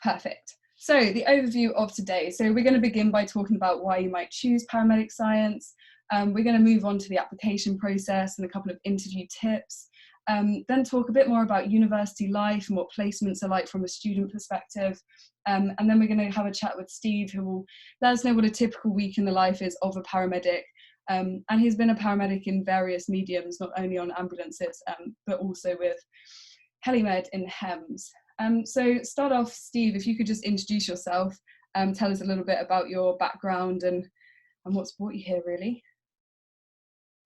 Perfect. So the overview of today. So we're going to begin by talking about why you might choose paramedic science. We're going to move on to the application process and a couple of interview tips. Then talk a bit more about university life and what placements are like from a student perspective. And then we're going to have a chat with Steve, who will let us know what a typical week in the life is of a paramedic. And he's been a paramedic in various mediums, not only on ambulances, but also with HeliMed in HEMS. So start off, Steve, if you could just introduce yourself, tell us a little bit about your background and what's brought you here, really.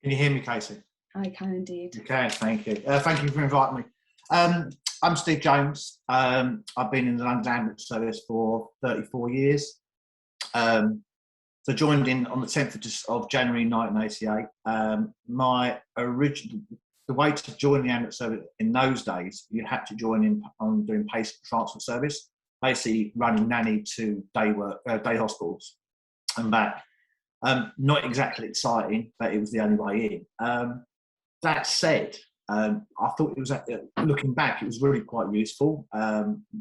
Can you hear me, Casey? I can indeed. Okay, thank you. Thank you for inviting me. I'm Steve Jones. I've been in the London Ambulance Service for 34 years. So joined in on the 10th of January 1988. The way to join the ambulance service in those days, you had to join in on doing patient transfer service, basically running nanny to day hospitals and back. Not exactly exciting, but it was the only way in. That said, I thought it was, looking back, it was really quite useful.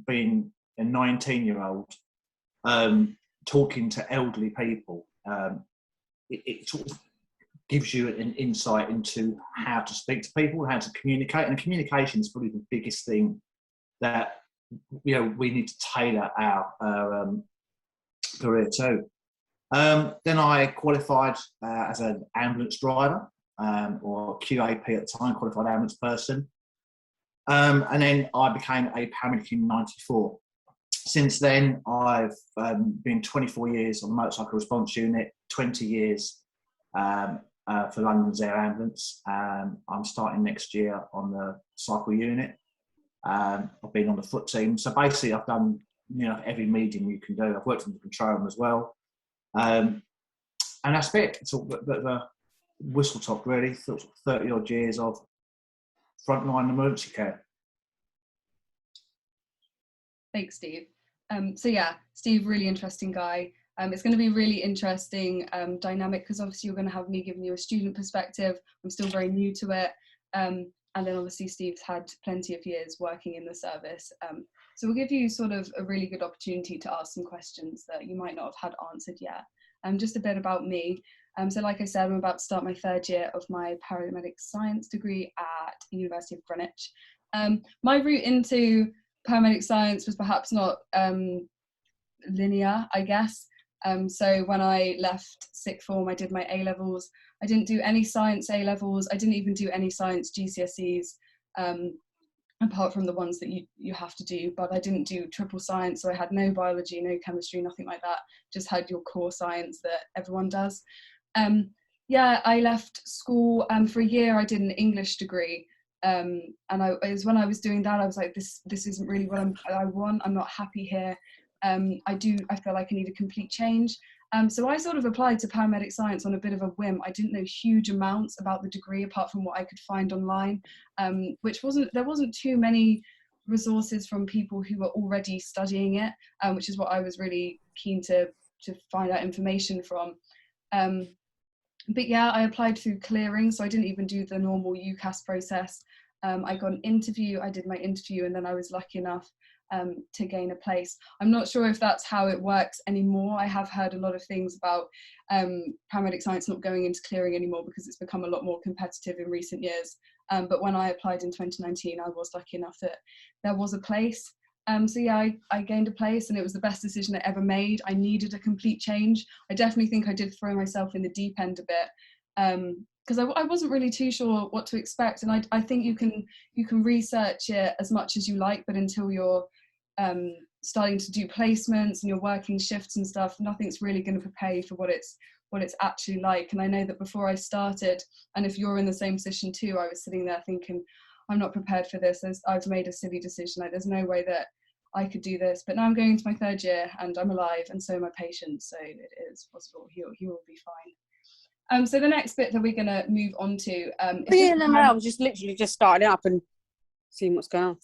Being a 19-year-old, talking to elderly people, it sort of gives you an insight into how to speak to people, how to communicate, and communication is probably the biggest thing that we need to tailor our career to. Then I qualified as an ambulance driver, or QAP at the time, qualified ambulance person, and then I became a paramedic in '94. Since then, I've been 24 years on the motorcycle response unit, 20 years for London's Air Ambulance. I'm starting next year on the cycle unit. I've been on the foot team. So basically, I've done every medium you can do. I've worked in the control room as well. And that's it. It's a bit of a whistle top, really. 30 odd years of frontline emergency care. Thanks, Steve. So yeah, Steve, really interesting guy. It's going to be really interesting dynamic because obviously you're going to have me giving you a student perspective. I'm still very new to it. And then obviously Steve's had plenty of years working in the service. So we'll give you sort of a really good opportunity to ask some questions that you might not have had answered yet. Just a bit about me. So like I said, I'm about to start my third year of my Paramedic Science degree at the University of Greenwich. My route into paramedic science was perhaps not linear, I guess. So when I left sixth form, I did my A-levels. I didn't do any science A-levels. I didn't even do any science GCSEs, apart from the ones that you have to do. But I didn't do triple science, so I had no biology, no chemistry, nothing like that. Just had your core science that everyone does. Yeah, I left school. For a year, I did an English degree. And it was when I was doing that, I was like, this isn't really what I want. I'm not happy here. I feel like I need a complete change. So I sort of applied to paramedic science on a bit of a whim. I didn't know huge amounts about the degree apart from what I could find online, there wasn't too many resources from people who were already studying it, which is what I was really keen to find out information from. But yeah, I applied through clearing, so I didn't even do the normal UCAS process. I got an interview, I did my interview, and then I was lucky enough to gain a place. I'm not sure if that's how it works anymore. I have heard a lot of things about paramedic science not going into clearing anymore because it's become a lot more competitive in recent years. But when I applied in 2019, I was lucky enough that there was a place. So yeah, I gained a place and it was the best decision I ever made. I needed a complete change. I definitely think I did throw myself in the deep end a bit because I wasn't really too sure what to expect. And I think you can research it as much as you like, but until you're starting to do placements and you're working shifts and stuff, nothing's really going to prepare you for what it's actually like. And I know that before I started, and if you're in the same position too, I was sitting there thinking, I'm not prepared for this. I've made a silly decision. Like, there's no way that I could do this. But now I'm going into my third year and I'm alive, and so are my patients. So it is possible. He will be fine. So the next bit that we're going to move on to. I was just literally just starting up and seeing what's going on.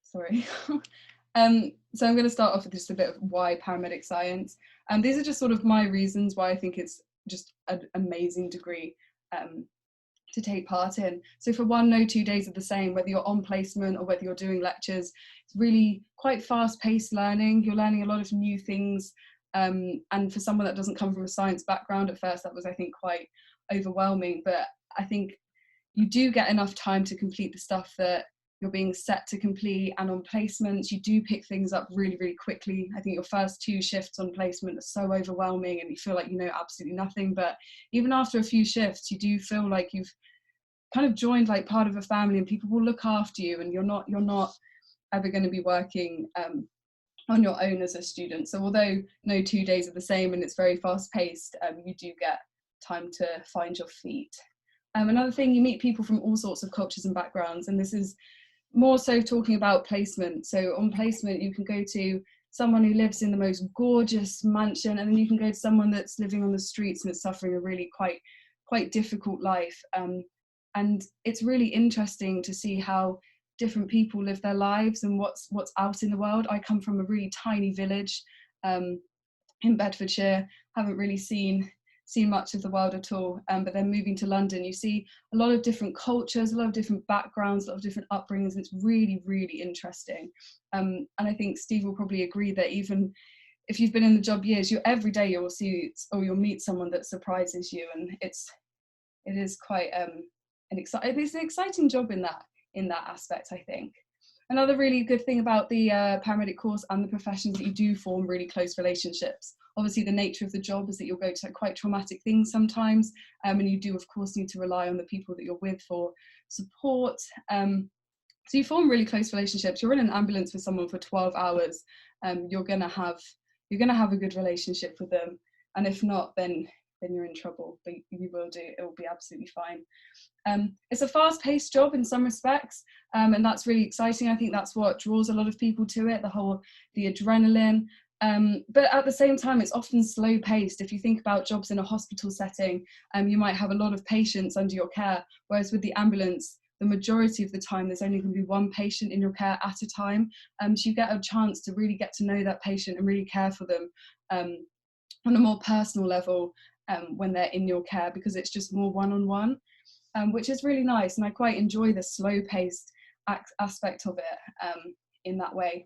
Sorry. So I'm going to start off with just a bit of why paramedic science. These are just sort of my reasons why I think it's just an amazing degree to take part in. So for one, no 2 days are the same, whether you're on placement or whether you're doing lectures. It's really quite fast-paced learning. You're learning a lot of new things. And for someone that doesn't come from a science background, at first that was, I think, quite overwhelming. But I think you do get enough time to complete the stuff that you're being set to complete, and on placements you do pick things up really, really quickly. I think your first 2 shifts on placement are so overwhelming and you feel like you know absolutely nothing, but even after a few shifts you do feel like you've kind of joined like part of a family, and people will look after you, and you're not ever going to be working on your own as a student. So although no 2 days are the same and it's very fast paced, you do get time to find your feet. Another thing, you meet people from all sorts of cultures and backgrounds, and this is more so talking about placement. So on placement you can go to someone who lives in the most gorgeous mansion, and then you can go to someone that's living on the streets and is suffering a really quite difficult life. And it's really interesting to see how different people live their lives and what's out in the world. I come from a really tiny village in Bedfordshire, haven't really seen much of the world at all, but then moving to London you see a lot of different cultures, a lot of different backgrounds, a lot of different upbringings, and it's really, really interesting. And I think Steve will probably agree that even if you've been in the job years, every day you'll see or you'll meet someone that surprises you, and it is quite it's an exciting job in that aspect, I think. Another really good thing about the paramedic course and the professions, that you do form really close relationships. Obviously the nature of the job is that you'll go to quite traumatic things sometimes, and you do of course need to rely on the people that you're with for support. So you form really close relationships. You're in an ambulance with someone for 12 hours, you're gonna have a good relationship with them, and if not, then you're in trouble, but you will do, it will be absolutely fine. It's a fast-paced job in some respects, and that's really exciting. I think that's what draws a lot of people to it, the adrenaline. But at the same time, it's often slow-paced. If you think about jobs in a hospital setting, you might have a lot of patients under your care, whereas with the ambulance, the majority of the time there's only going to be one patient in your care at a time. So you get a chance to really get to know that patient and really care for them on a more personal level when they're in your care, because it's just more one-on-one, which is really nice. And I quite enjoy the slow-paced aspect of it in that way.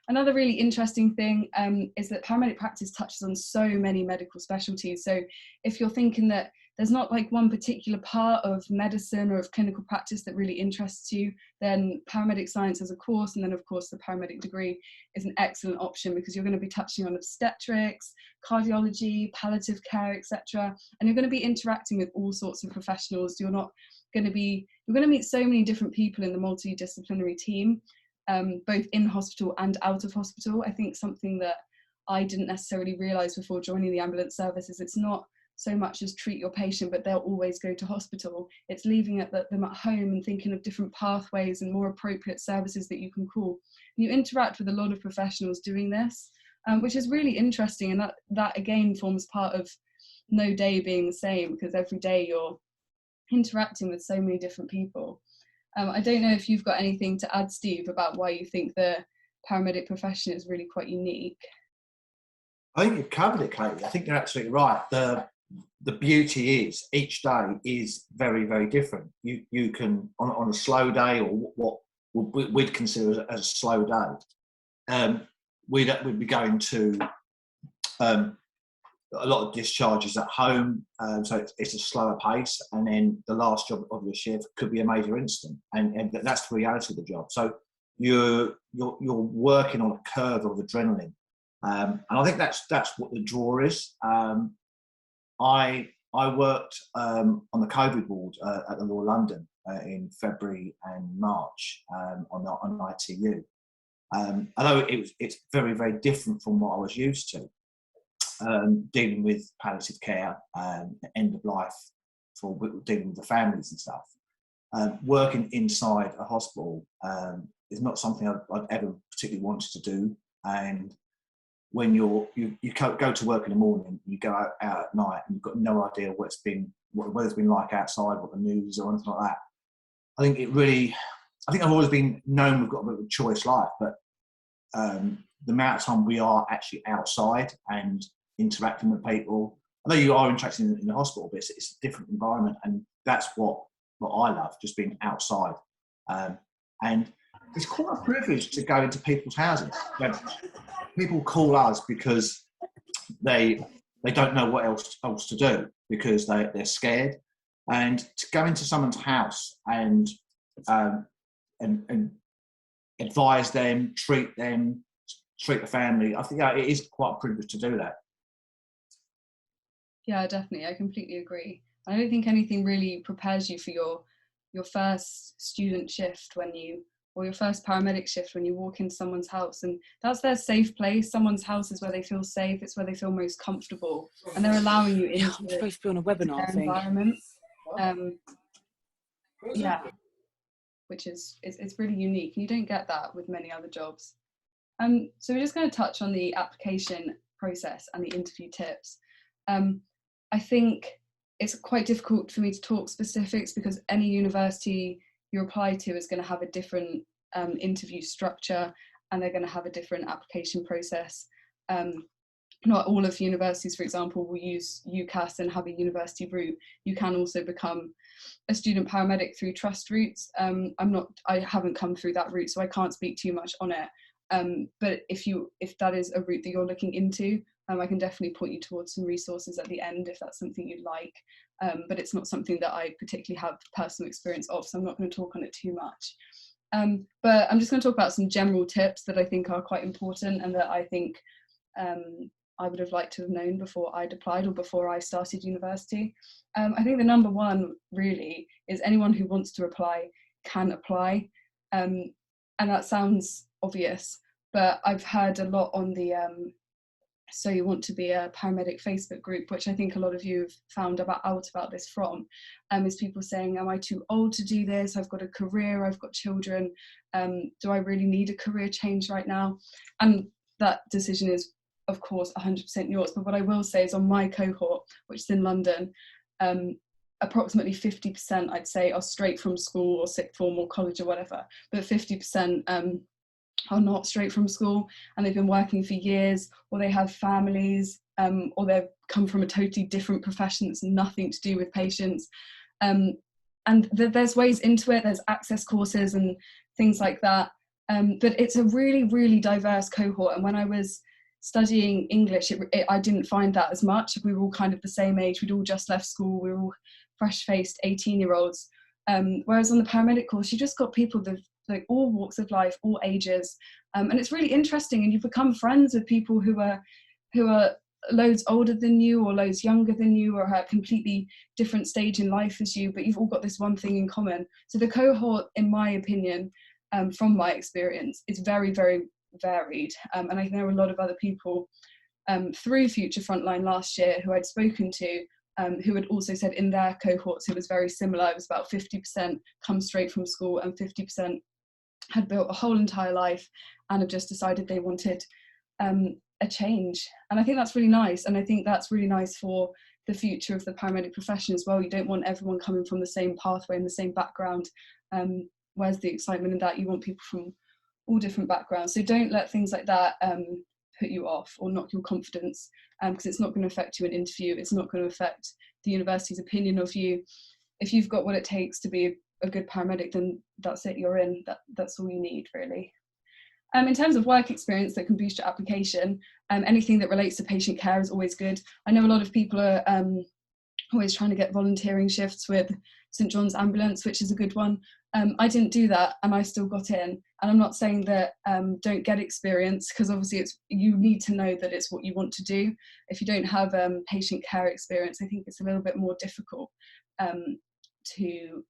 Another really interesting thing is that paramedic practice touches on so many medical specialties. So if you're thinking that there's not like one particular part of medicine or of clinical practice that really interests you, then Paramedic Science as a course, and then of course the paramedic degree, is an excellent option, because you're going to be touching on obstetrics, cardiology, palliative care, etc. And you're going to be interacting with all sorts of professionals. You're going to meet so many different people in the multidisciplinary team, both in hospital and out of hospital. I think something that I didn't necessarily realise before joining the ambulance service is it's not so much as treat your patient, but they'll always go to hospital. It's leaving them at home and thinking of different pathways and more appropriate services that you can call. You interact with a lot of professionals doing this, which is really interesting, and that again forms part of no day being the same, because every day you're interacting with so many different people. I don't know if you've got anything to add, Steve, about why you think the paramedic profession is really quite unique. I think you've covered it, Katie. I think you're absolutely right. The beauty is each day is very, very different. You can, on a slow day, or what we'd consider as a slow day, we'd be going to a lot of discharges at home, so it's a slower pace, and then the last job of your shift could be a major incident, and that's the reality of the job. So you're working on a curve of adrenaline, and I think that's what the draw is. I worked on the COVID ward at the Royal London in February and March on ITU. Although it's very, very different from what I was used to, dealing with palliative care, end of life, for dealing with the families and stuff. Working inside a hospital is not something I'd ever particularly wanted to do, and when you go to work in the morning, you go out at night, and you've got no idea what it's been like outside, what the news or anything like that. I think I've always been known we've got a bit of a choice life, but the amount of time we are actually outside and interacting with people, I know you are interacting in the hospital, but it's a different environment, and that's what what I love, just being outside. And it's quite a privilege to go into people's houses. People call us because they don't know what else to do, because they're scared. And to go into someone's house and advise them, treat the family, I think it is quite a privilege to do that. Yeah, definitely. I completely agree. I don't think anything really prepares you for your first student shift or your first paramedic shift when you walk into someone's house, and that's their safe place. Someone's house is where they feel safe. It's where they feel most comfortable, and they're allowing you into I'm supposed to be on a webinar their thing. environment. Yeah, which is it's really unique. You don't get that with many other jobs. So we're just going to touch on the application process and the interview tips. I think it's quite difficult for me to talk specifics because any university you apply to is going to have a different interview structure, and they're going to have a different application process. Not all of universities, for example, will use UCAS and have a university route. You can also become a student paramedic through trust routes. I haven't come through that route, so I can't speak too much on it. But if that is a route that you're looking into, I can definitely point you towards some resources at the end if that's something you'd like. But it's not something that I particularly have personal experience of, so I'm not going to talk on it too much. But I'm just going to talk about some general tips that I think are quite important and that I think I would have liked to have known before I'd applied or before I started university. I think the number one really is anyone who wants to apply can apply. And that sounds obvious, but I've heard a lot on the So You Want to Be a Paramedic Facebook group, which I think a lot of you have found out about this from, is people saying, am I too old to do this? I've got a career, I've got children. Do I really need a career change right now? And that decision is, of course, 100% yours. But what I will say is on my cohort, which is in London, approximately 50%, I'd say, are straight from school or sixth form or college or whatever, but 50% are not straight from school and they've been working for years, or they have families, or they've come from a totally different profession that's nothing to do with patients. And there's ways into it, there's access courses and things like that. But it's a really, really diverse cohort. And when I was studying English, I didn't find that as much. We were all kind of the same age. We'd all just left school. We were all fresh-faced 18-year-olds. Whereas on the paramedic course, you just got people that like all walks of life, all ages. And it's really interesting. And you become friends with people who are loads older than you or loads younger than you or at a completely different stage in life as you, but you've all got this one thing in common. So the cohort, in my opinion, from my experience, is very, very varied. And I know a lot of other people through Future Frontline last year who I'd spoken to, who had also said in their cohorts it was very similar. It was about 50% come straight from school and 50% had built a whole entire life and have just decided they wanted a change. And I think that's really nice. And I think that's really nice for the future of the paramedic profession as well. You don't want everyone coming from the same pathway and the same background. Where's the excitement in that? You want people from all different backgrounds. So don't let things like that put you off or knock your confidence, because it's not going to affect you in interview. It's not going to affect the university's opinion of you. If you've got what it takes to be a good paramedic, then that's it, you're in. That's all you need, really. In terms of work experience that can boost your application, anything that relates to patient care is always good. I know a lot of people are always trying to get volunteering shifts with St John's Ambulance, which is a good one. I didn't do that and I still got in. And I'm not saying that don't get experience, because obviously you need to know that it's what you want to do. If you don't have patient care experience, I think it's a little bit more difficult to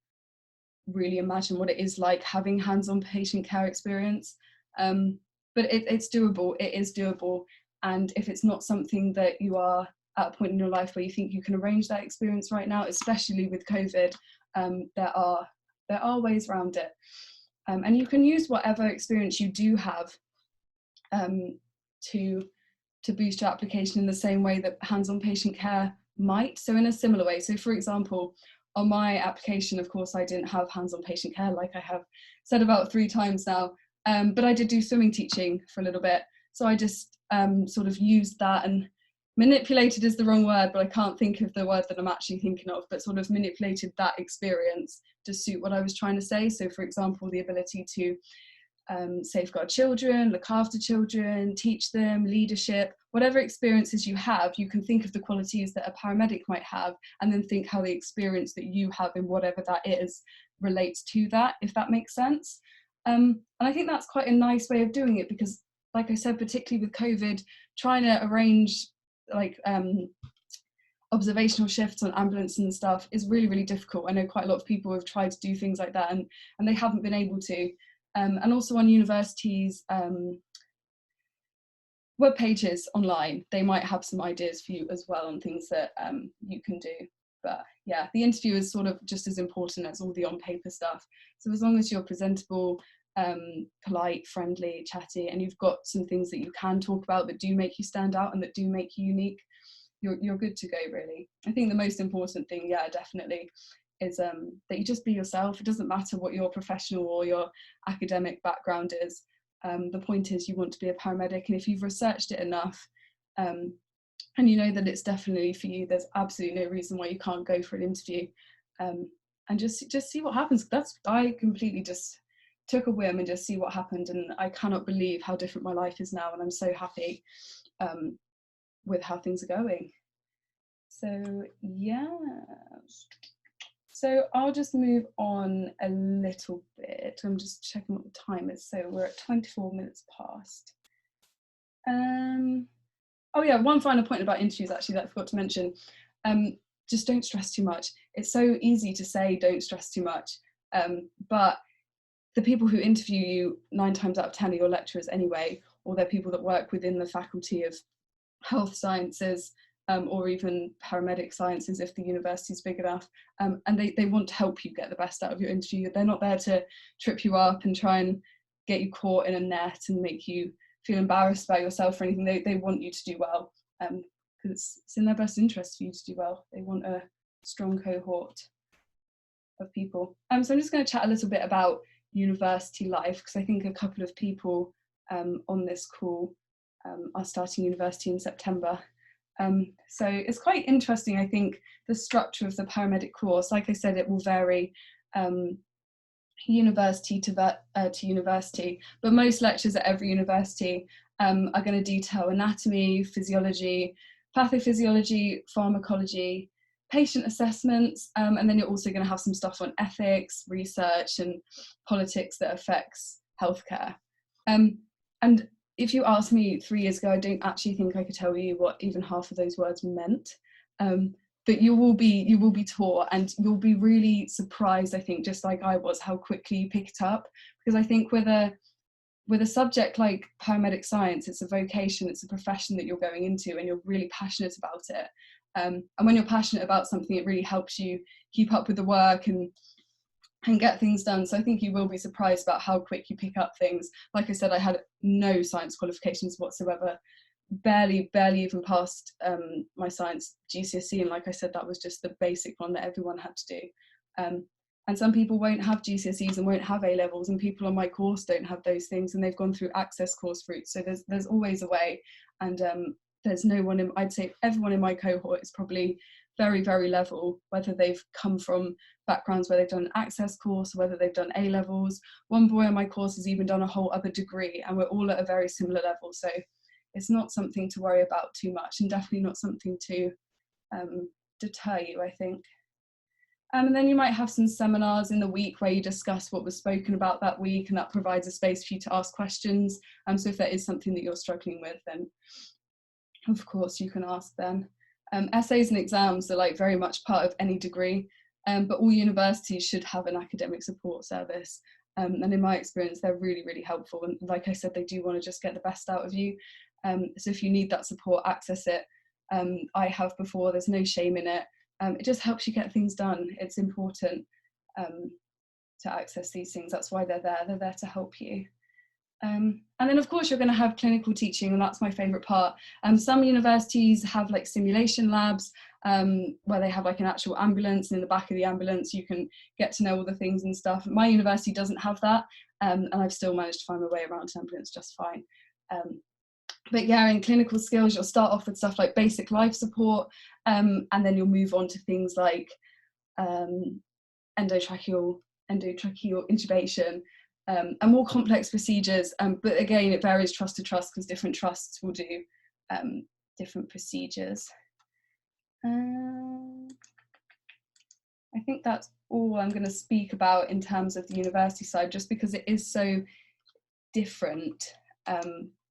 really imagine what it is like having hands-on patient care experience. But it's doable, it is doable. And if it's not something that you are at a point in your life where you think you can arrange that experience right now, especially with COVID, there are ways around it. And you can use whatever experience you do have to boost your application in the same way that hands-on patient care might. So in a similar way. So for example, on my application, of course, I didn't have hands-on patient care, like I have said about 3 times now, but I did do swimming teaching for a little bit. So I just sort of used that and manipulated is the wrong word, but I can't think of the word that I'm actually thinking of, but sort of manipulated that experience to suit what I was trying to say. So for example, the ability to safeguard children, look after children, teach them, leadership, whatever experiences you have, you can think of the qualities that a paramedic might have, and then think how the experience that you have in whatever that is relates to that, if that makes sense. And I think that's quite a nice way of doing it, because like I said, particularly with COVID, trying to arrange like observational shifts on ambulance and stuff is really, really difficult. I know quite a lot of people have tried to do things like that, and they haven't been able to. And also on universities' web pages online, they might have some ideas for you as well on things that you can do. But yeah, the interview is sort of just as important as all the on-paper stuff. So as long as you're presentable, polite, friendly, chatty, and you've got some things that you can talk about that do make you stand out and that do make you unique, you're good to go, really. I think the most important thing, yeah, definitely, is that you just be yourself. It doesn't matter what your professional or your academic background is. The point is you want to be a paramedic, and if you've researched it enough and you know that it's definitely for you, there's absolutely no reason why you can't go for an interview, and just see what happens. I completely just took a whim and just see what happened, and I cannot believe how different my life is now, and I'm so happy with how things are going. So yeah, so I'll just move on a little bit. I'm just checking what the time is. So we're at 24 minutes past. Oh yeah, one final point about interviews actually that I forgot to mention. Just don't stress too much. It's so easy to say don't stress too much, but the people who interview you 9 times out of 10 are your lecturers anyway, or they're people that work within the faculty of health sciences, or even paramedic sciences if the university is big enough, and they want to help you get the best out of your interview. They're not there to trip you up and try and get you caught in a net and make you feel embarrassed by yourself or anything. They want you to do well, because it's in their best interest for you to do well. They want a strong cohort of people. So I'm just going to chat a little bit about university life, because I think a couple of people on this call are starting university in September. So it's quite interesting, I think, the structure of the paramedic course. Like I said, it will vary university to university, but most lectures at every university are going to detail anatomy, physiology, pathophysiology, pharmacology, patient assessments, and then you're also going to have some stuff on ethics, research, and politics that affects healthcare. And if you asked me 3 years ago, I don't actually think I could tell you what even half of those words meant. But you will be taught, and you'll be really surprised, I think, just like I was, how quickly you pick it up. Because I think with a subject like paramedic science, it's a vocation, it's a profession that you're going into, and you're really passionate about it. And when you're passionate about something, it really helps you keep up with the work and get things done. So I think you will be surprised about how quick you pick up things. Like I said, I had no science qualifications whatsoever, barely even passed my science GCSE, and like I said, that was just the basic one that everyone had to do. And some people won't have GCSEs and won't have A levels, and people on my course don't have those things, and they've gone through access course routes. So there's always a way, and there's no one I'd say everyone in my cohort is probably very, very level, whether they've come from backgrounds where they've done an access course, or whether they've done A levels. One boy on my course has even done a whole other degree, and we're all at a very similar level. So it's not something to worry about too much, and definitely not something to deter you, I think. And then you might have some seminars in the week where you discuss what was spoken about that week, and that provides a space for you to ask questions. So if there is something that you're struggling with, then of course you can ask them. Essays and exams are like very much part of any degree, but all universities should have an academic support service. And in my experience, they're really, really helpful. And like I said, they do want to just get the best out of you. So if you need that support, access it. I have before, there's no shame in it. It just helps you get things done. It's important to access these things. That's why they're there to help you. And then of course you're going to have clinical teaching, and that's my favourite part. Some universities have like simulation labs where they have like an actual ambulance, and in the back of the ambulance you can get to know all the things and stuff. My university doesn't have that, and I've still managed to find my way around an ambulance just fine. But yeah, in clinical skills, you'll start off with stuff like basic life support, and then you'll move on to things like endotracheal intubation, and more complex procedures. But again, it varies trust to trust because different trusts will do different procedures. I think that's all I'm going to speak about in terms of the university side, just because it is so different,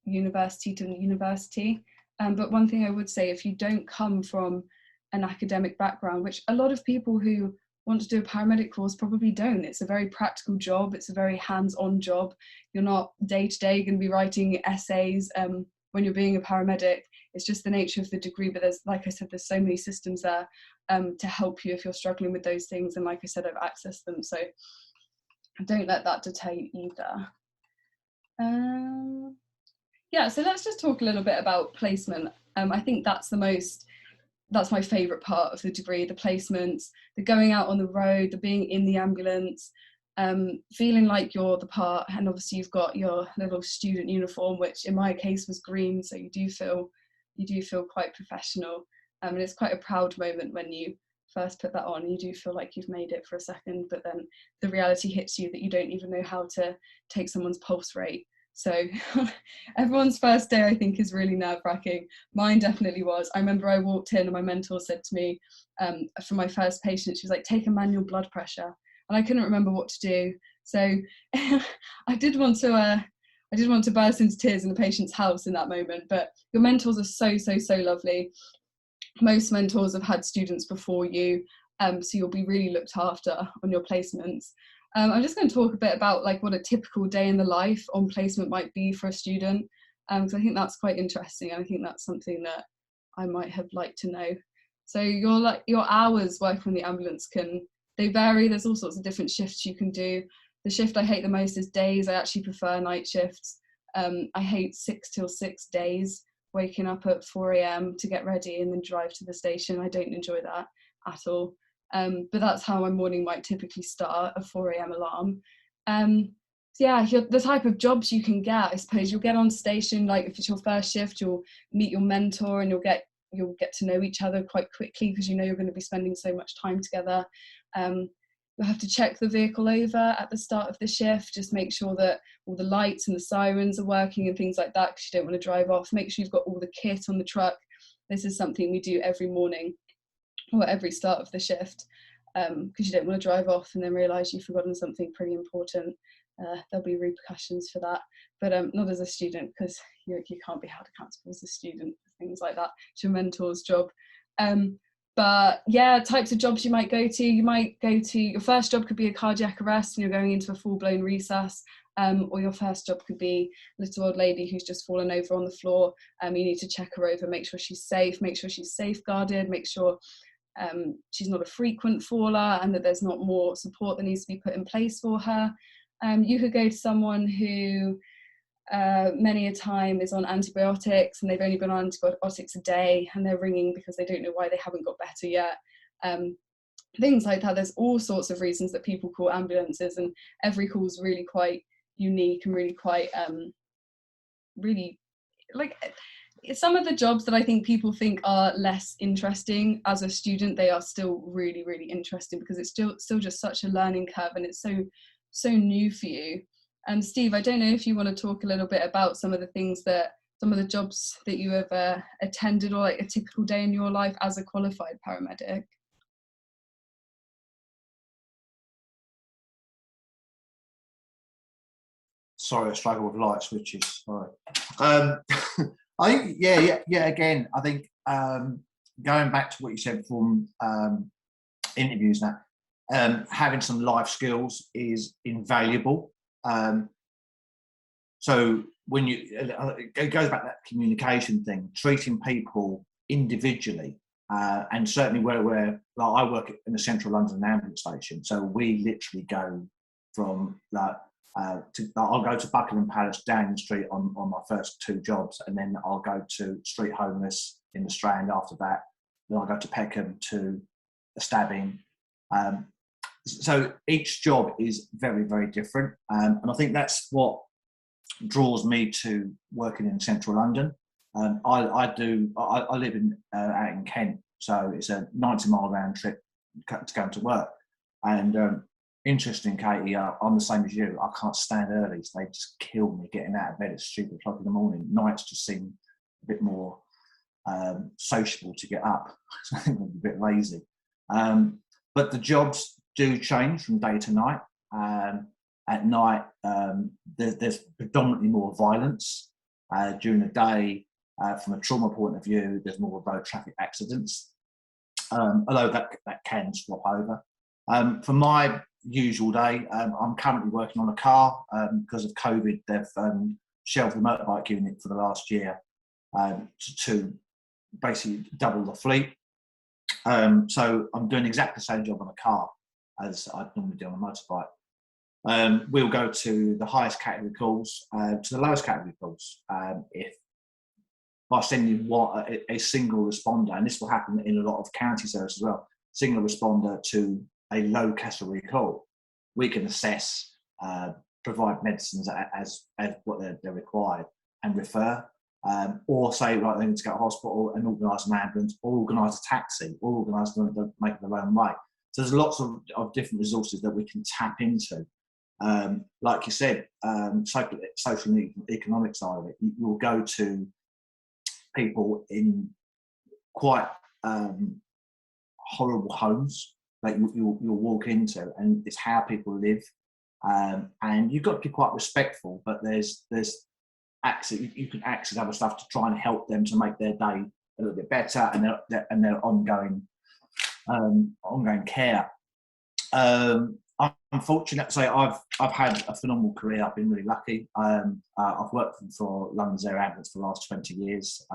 university to university. But one thing I would say, if you don't come from an academic background, which a lot of people who want to do a paramedic course probably don't, it's a very practical job, it's a very hands-on job. You're not day to day going to be writing essays when you're being a paramedic. It's just the nature of the degree, but there's, like I said, there's so many systems there to help you if you're struggling with those things, and like I said, I've accessed them, so don't let that deter you either. Yeah, so let's just talk a little bit about placement. I think that's my favourite part of the degree, the placements, the going out on the road, the being in the ambulance, feeling like you're the part, and obviously you've got your little student uniform, which in my case was green, so you do feel quite professional, and it's quite a proud moment when you first put that on, and you do feel like you've made it for a second, but then the reality hits you that you don't even know how to take someone's pulse rate. So everyone's first day, I think, is really nerve-wracking. Mine definitely was. I remember I walked in and my mentor said to me, for my first patient, she was like, take a manual blood pressure. And I couldn't remember what to do. So I did want to burst into tears in the patient's house in that moment, but your mentors are so lovely. Most mentors have had students before you, so you'll be really looked after on your placements. I'm just going to talk a bit about like what a typical day in the life on placement might be for a student, because I think that's quite interesting, and I think that's something that I might have liked to know. So your hours working on the ambulance they vary. There's all sorts of different shifts you can do. The shift I hate the most is days. I actually prefer night shifts. I hate 6 till 6 days, waking up at 4 a.m. to get ready and then drive to the station. I don't enjoy that at all. But that's how my morning might typically start, a 4 a.m. alarm. So yeah, the type of jobs you can get, I suppose you'll get on station, like if it's your first shift, you'll meet your mentor and you'll get to know each other quite quickly because you know you're going to be spending so much time together. You'll have to check the vehicle over at the start of the shift, just make sure that all the lights and the sirens are working and things like that, because you don't want to drive off. Make sure you've got all the kit on the truck. This is something we do every morning or every start of the shift, because you don't want to drive off and then realise you've forgotten something pretty important. There'll be repercussions for that, but not as a student, because you can't be held accountable as a student for things like that. It's your mentor's job. But yeah, types of jobs you might go to. Your first job could be a cardiac arrest and you're going into a full-blown resus, or your first job could be a little old lady who's just fallen over on the floor. You need to check her over, make sure she's safe, make sure she's safeguarded, make sure she's not a frequent faller and that there's not more support that needs to be put in place for her. You could go to someone who many a time is on antibiotics and they've only been on antibiotics a day and they're ringing because they don't know why they haven't got better yet. Things like that. There's all sorts of reasons that people call ambulances, and every call is really quite unique and really quite really, like, some of the jobs that I think people think are less interesting as a student, they are still really, really interesting because it's still just such a learning curve and it's so new for you. Steve, I don't know if you want to talk a little bit about some of the jobs that you have attended, or like a typical day in your life as a qualified paramedic. Sorry, I struggle with light switches. Sorry. I think, yeah. Again, I think going back to what you said from interviews now, having some life skills is invaluable. So when it goes back to that communication thing, treating people individually, and certainly where like I work in the central London ambulance station, so we literally go from like I'll go to Buckingham Palace, Downing Street on my first 2 jobs, and then I'll go to Street Homeless in the Strand after that. Then I'll go to Peckham to a stabbing. So each job is very, very different, and I think that's what draws me to working in central London. I live out in Kent, so it's a 90-mile round trip to go to work. And interesting, Katie, I'm the same as you. I can't stand early. They just kill me getting out of bed at stupid o'clock in the morning. Nights just seem a bit more sociable to get up. I think I'm a bit lazy. But the jobs do change from day to night. At night, there's predominantly more violence. During the day, from a trauma point of view, there's more road traffic accidents, although that can swap over. For my usual day, I'm currently working on a car. Because of COVID, they've shelved the motorbike unit for the last year to basically double the fleet. So I'm doing exactly the same job on a car as I'd normally do on a motorbike. We'll go to the highest category calls, to the lowest category calls. If by sending a single responder, and this will happen in a lot of county services as well, single responder to a low category call, we can assess, provide medicines as what they're required, and refer, or say, right, they need to go to hospital and organise an ambulance, or organise a taxi, or organise them to make their own way. So there's lots of different resources that we can tap into. Like you said, social and economic side of it, you'll go to people in quite horrible homes that you'll walk into, and it's how people live, and you've got to be quite respectful, but there's you can access other stuff to try and help them to make their day a little bit better, and their ongoing care. I'm fortunate to say I've had a phenomenal career. I've been really lucky. I've worked for London's Air Ambulance for the last 20 years.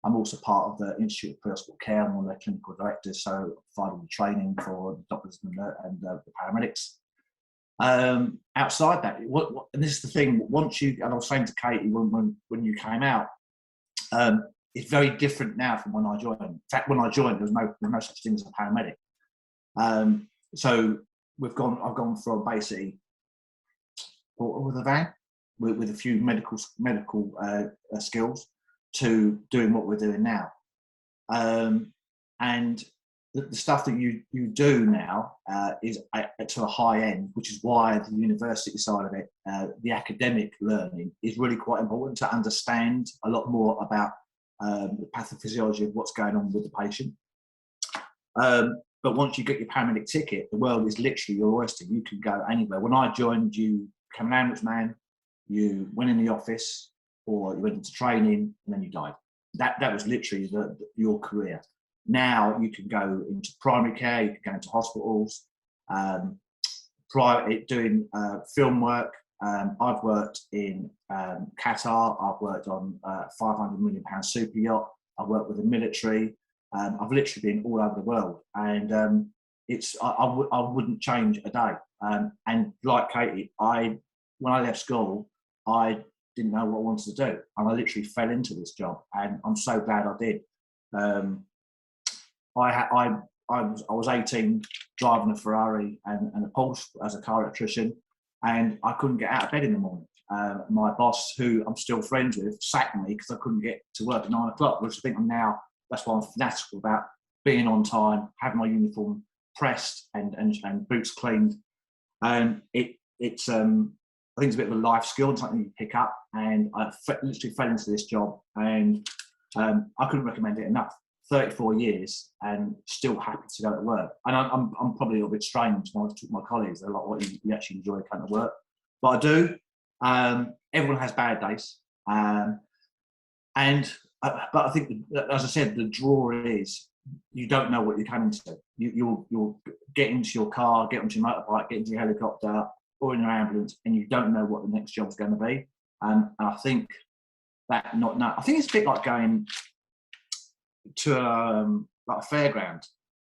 I'm also part of the Institute of Pre-Hospital Care. I'm one of their clinical directors, so providing the training for the doctors and the paramedics. Outside that, and this is the thing, once you, and I was saying to Katie when you came out, it's very different now from when I joined. In fact, when I joined, there was no such thing as a paramedic. So I've gone from basically with a van with a few medical skills to doing what we're doing now. And the stuff that you do now is to a high end, which is why the university side of it, the academic learning, is really quite important to understand a lot more about the pathophysiology of what's going on with the patient. But once you get your paramedic ticket, the world is literally your oyster. You can go anywhere. When I joined, you became an ambulance man, you went in the office, or you went into training, and then you died. That was literally your career. Now you can go into primary care, you can go into hospitals, doing film work. I've worked in Qatar. I've worked on a £500 million super yacht. I've worked with the military. I've literally been all over the world, and I wouldn't change a day. And like Katie, when I left school, I didn't know what I wanted to do, and I literally fell into this job, and I'm so glad I did. I was 18, driving a Ferrari and a Porsche as a car electrician, and I couldn't get out of bed in the morning. My boss, who I'm still friends with, sacked me because I couldn't get to work at 9 o'clock, which I think that's why I'm fanatical about being on time, having my uniform pressed and boots cleaned. And it's I think it's a bit of a life skill and something you pick up. And I literally fell into this job, and I couldn't recommend it enough. 34 years and still happy to go to work. And I'm probably a little bit strange when I talk to my colleagues. They're like, "What, you actually enjoy coming to work?" But I do. Everyone has bad days, but I think, as I said, the draw is you don't know what you're coming to. You'll get into your car, get onto your motorbike, get into your helicopter or in your ambulance, and you don't know what the next job's going to be. And I think I think it's a bit like going to like a fairground.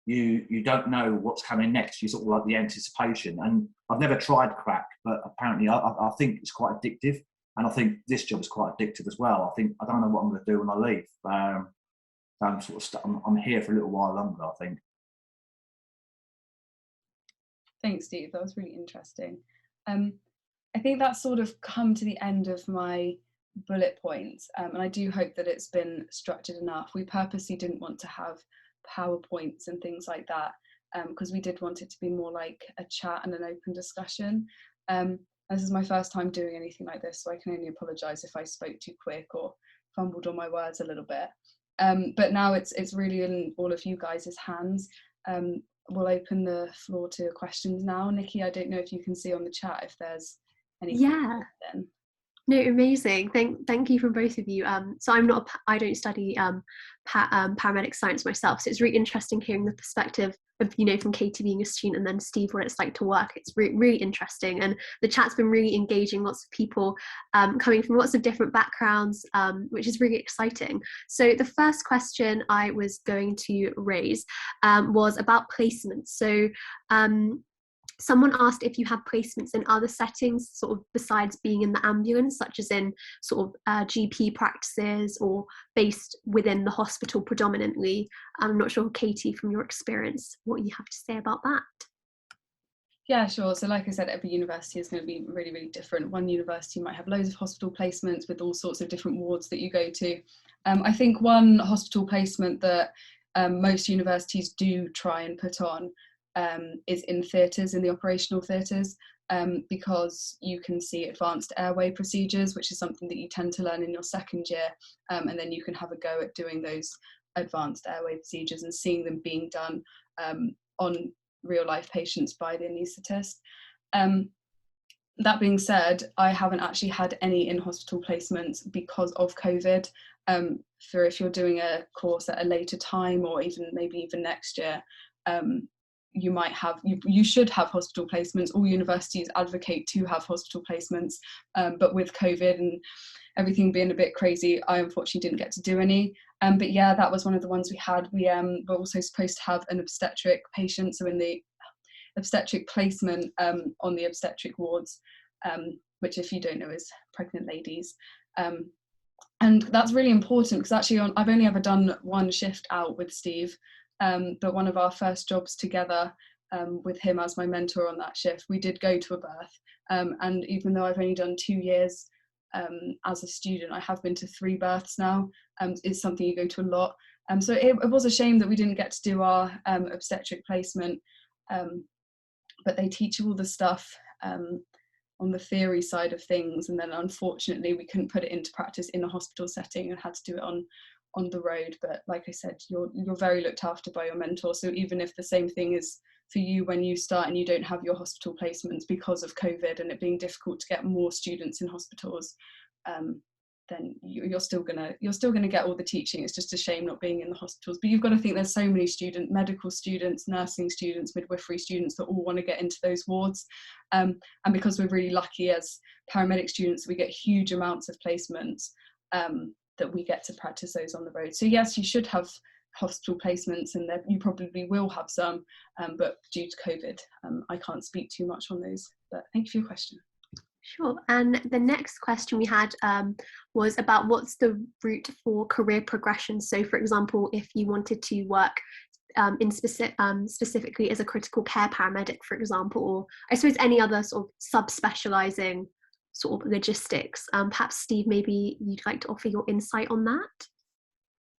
You don't know what's coming next. You sort of like the anticipation. And I've never tried crack, but apparently I think it's quite addictive. And I think this job is quite addictive as well. I don't know what I'm going to do when I leave. I'm here for a little while longer, I think. Thanks, Steve. That was really interesting. I think that's sort of come to the end of my bullet points, and I do hope that it's been structured enough. We purposely didn't want to have PowerPoints and things like that, because we did want it to be more like a chat and an open discussion. This is my first time doing anything like this, so I can only apologise if I spoke too quick or fumbled on my words a little bit. But now it's really in all of you guys' hands. We'll open the floor to questions now. Nikki, I don't know if you can see on the chat if there's any questions then. No, amazing. Thank you from both of you. So I don't study paramedic science myself, so it's really interesting hearing the perspective of, from Katie being a student, and then Steve, what it's like to work. It's really interesting, and the chat's been really engaging. Lots of people coming from lots of different backgrounds, which is really exciting. So the first question I was going to raise was about placements. So someone asked if you have placements in other settings, sort of besides being in the ambulance, such as in sort of GP practices or based within the hospital predominantly. I'm not sure, Katie, from your experience, what you have to say about that. Yeah, sure. So like I said, every university is going to be really, really different. One university might have loads of hospital placements with all sorts of different wards that you go to. I think one hospital placement that most universities do try and put on is in theatres, in the operational theatres, because you can see advanced airway procedures, which is something that you tend to learn in your second year, and then you can have a go at doing those advanced airway procedures and seeing them being done on real life patients by the anaesthetist. That being said, I haven't actually had any in-hospital placements because of COVID. For if you're doing a course at a later time, or maybe even next year, you should have hospital placements. All universities advocate to have hospital placements, but with COVID and everything being a bit crazy, I unfortunately didn't get to do any. But yeah, that was one of the ones we had. We were also supposed to have an obstetric patient, so in the obstetric placement on the obstetric wards, which, if you don't know, is pregnant ladies. And that's really important, because actually I've only ever done one shift out with Steve, but one of our first jobs together, with him as my mentor on that shift, we did go to a birth, and even though I've only done 2 years as a student, I have been to 3 births now. It's something you go to a lot, so it was a shame that we didn't get to do our obstetric placement, but they teach you all the stuff on the theory side of things, and then unfortunately we couldn't put it into practice in a hospital setting and had to do it on the road. But like I said, you're very looked after by your mentor, so even if the same thing is for you when you start and you don't have your hospital placements because of COVID and it being difficult to get more students in hospitals, then you're still gonna get all the teaching. It's just a shame not being in the hospitals. But you've got to think there's so many students, medical students, nursing students, midwifery students, that all want to get into those wards, and because we're really lucky as paramedic students, we get huge amounts of placements, that we get to practice those on the road. So yes, you should have hospital placements, and you probably will have some, but due to COVID, I can't speak too much on those. But thank you for your question. Sure. And the next question we had was about what's the route for career progression. So, for example, if you wanted to work specifically as a critical care paramedic, for example, or I suppose any other sort of sub-specialising sort of logistics. Perhaps, Steve, maybe you'd like to offer your insight on that?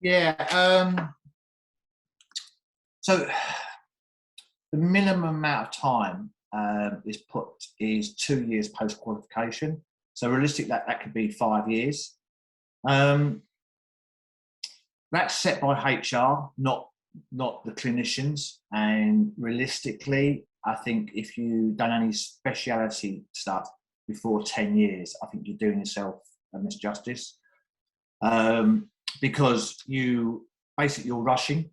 Yeah. So the minimum amount of time is 2 years post qualification. So realistic that could be 5 years. That's set by HR, not the clinicians. And realistically, I think if you've done any speciality stuff before 10 years, I think you're doing yourself a misjustice, because you're rushing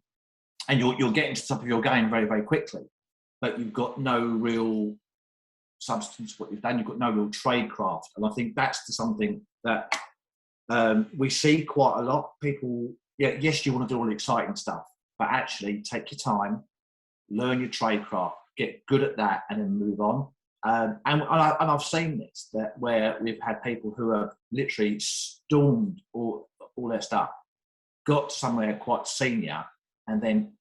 and you're getting to the top of your game very, very quickly, but you've got no real substance what you've done. You've got no real tradecraft. And I think that's something that we see quite a lot. People, yes, you want to do all the exciting stuff, but actually take your time, learn your tradecraft, get good at that, and then move on. And I've seen this, where we've had people who have literally stormed all their stuff, got somewhere quite senior, and then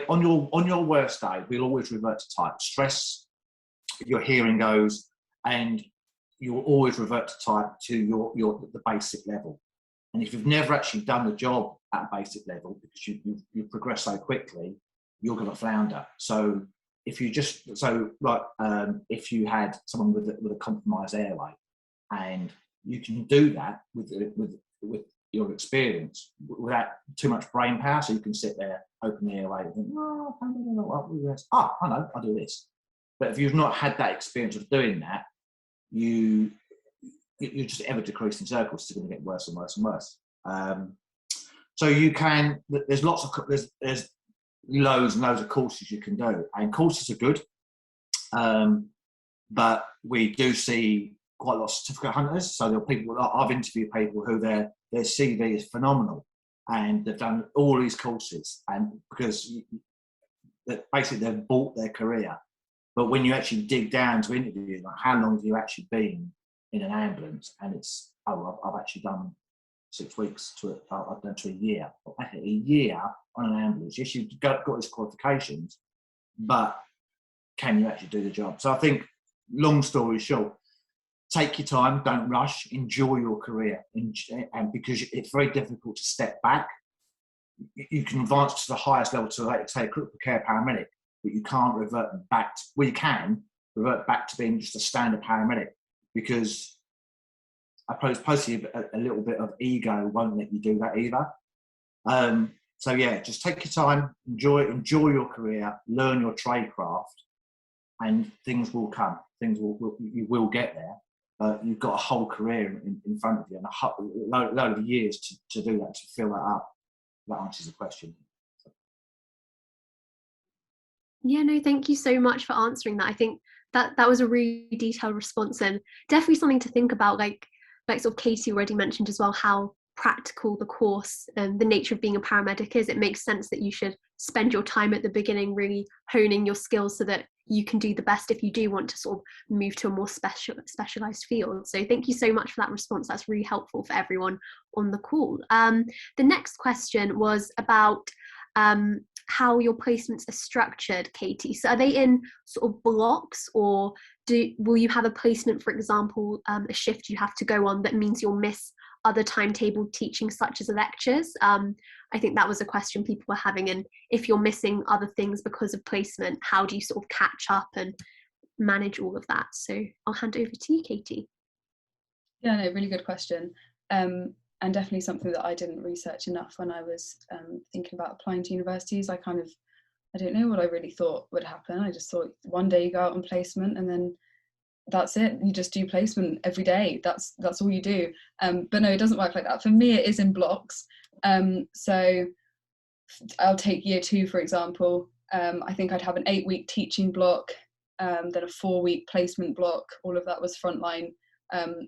on your worst day, we'll always revert to type. Stress, your hearing goes, and you'll always revert to type to the basic level. And if you've never actually done the job at a basic level, because you've progressed so quickly, you're going to flounder. So if you if you had someone with a compromised airway, and you can do that with your experience without too much brain power, so you can sit there, open the airway, and think, oh, I don't know what we do. Oh, I know, I'll do this. But if you've not had that experience of doing that, you're just ever decreasing circles. It's going to get worse and worse and worse. So you can. There's there's loads and loads of courses you can do, and courses are good. But we do see quite a lot of certificate hunters. So there are people. I've interviewed people who their CV is phenomenal, and they've done all these courses, and because basically they've bought their career. But when you actually dig down to interview, like, how long have you actually been in an ambulance? And it's, I've actually done 6 weeks I've done to a year. A year on an ambulance. Yes, you've got these qualifications, but can you actually do the job? So I think, long story short, take your time, don't rush, enjoy your career. And because it's very difficult to step back, you can advance to the highest level to, like, say, a critical care paramedic, but you can't revert back you can revert back to being just a standard paramedic, because I suppose a little bit of ego won't let you do that either. So yeah, just take your time, enjoy your career, learn your trade craft, and things will come. You will get there. You've got a whole career in front of you, and a load of years to do that, to fill that up. That answers the question. Yeah, no, thank you so much for answering that. I think that was a really detailed response, and definitely something to think about. Like sort of Katie already mentioned as well, how practical the course and the nature of being a paramedic is. It makes sense that you should spend your time at the beginning really honing your skills so that you can do the best if you do want to sort of move to a more specialized field. So thank you so much for that response. That's really helpful for everyone on the call. The next question was about how your placements are structured, Katie. So are they in sort of blocks, or will you have a placement, for example, a shift you have to go on that means you'll miss other timetable teaching, such as lectures? I think that was a question people were having. And if you're missing other things because of placement, how do you sort of catch up and manage all of that? So I'll hand over to you, Katie. Yeah, no, really good question. And definitely something that I didn't research enough when I was thinking about applying to universities. I don't know what I really thought would happen. I just thought one day you go out on placement and then that's it. You just do placement every day. That's all you do. But no, it doesn't work like that. For me, it is in blocks. So I'll take year 2, for example. I think I'd have an 8-week teaching block, then a 4-week placement block. All of that was frontline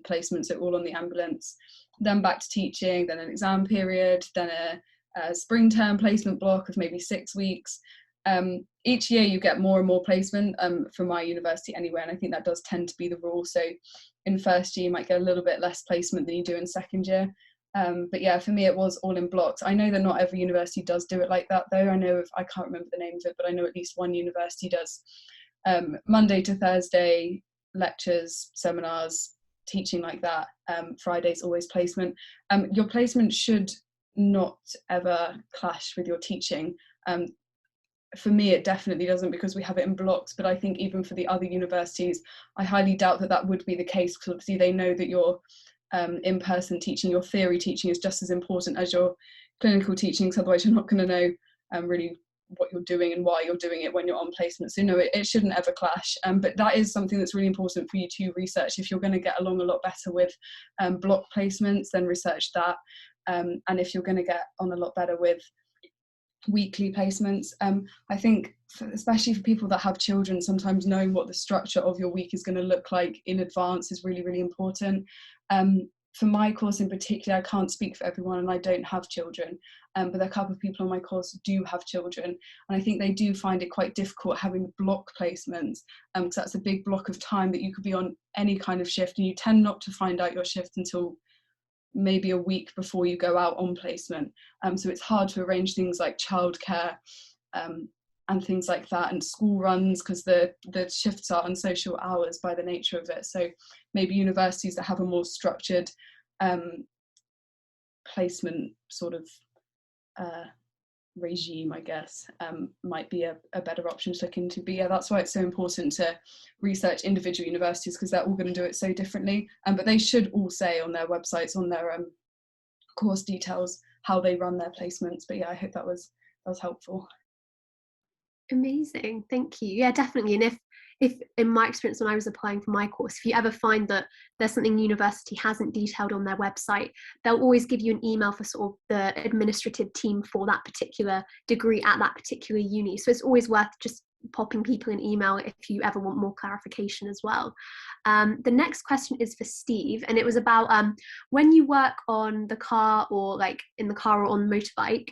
placements, so all on the ambulance. Then back to teaching, then an exam period, then a spring term placement block of maybe 6 weeks. Each year you get more and more placement from my university anyway, and I think that does tend to be the rule. So in first year you might get a little bit less placement than you do in second year. But yeah, for me it was all in blocks. I know that not every university does do it like that though. I can't remember the name of it, but I know at least one university does. Monday to Thursday, lectures, seminars, teaching like that. Friday's always placement. Your placement should not ever clash with your teaching. For me it definitely doesn't, because we have it in blocks, but I think even for the other universities I highly doubt that would be the case, because obviously they know that your in-person teaching, your theory teaching is just as important as your clinical teaching, so otherwise you're not going to know really what you're doing and why you're doing it when you're on placement. So no, it shouldn't ever clash, but that is something that's really important for you to research. If you're going to get along a lot better with block placements, then research that, and if you're going to get on a lot better with weekly placements, I think especially for people that have children, sometimes knowing what the structure of your week is going to look like in advance is really, really important. For my course in particular, I can't speak for everyone and I don't have children, but there are a couple of people on my course who do have children, and I think they do find it quite difficult having block placements, because that's a big block of time that you could be on any kind of shift, and you tend not to find out your shift until maybe a week before you go out on placement. So it's hard to arrange things like childcare and things like that, and school runs, because the shifts are on social hours by the nature of it. So maybe universities that have a more structured placement sort of regime, I guess, might be a better option to look into. But yeah, that's why it's so important to research individual universities, because they're all going to do it so differently. But they should all say on their websites, on their course details, how they run their placements. But yeah, I hope that was helpful. Amazing, thank you. Yeah, definitely. And if in my experience when I was applying for my course, if you ever find that there's something university hasn't detailed on their website, they'll always give you an email for sort of the administrative team for that particular degree at that particular uni. So it's always worth just popping people an email if you ever want more clarification as well. The next question is for Steve, and it was about when you work on the car, or like in the car or on the motorbike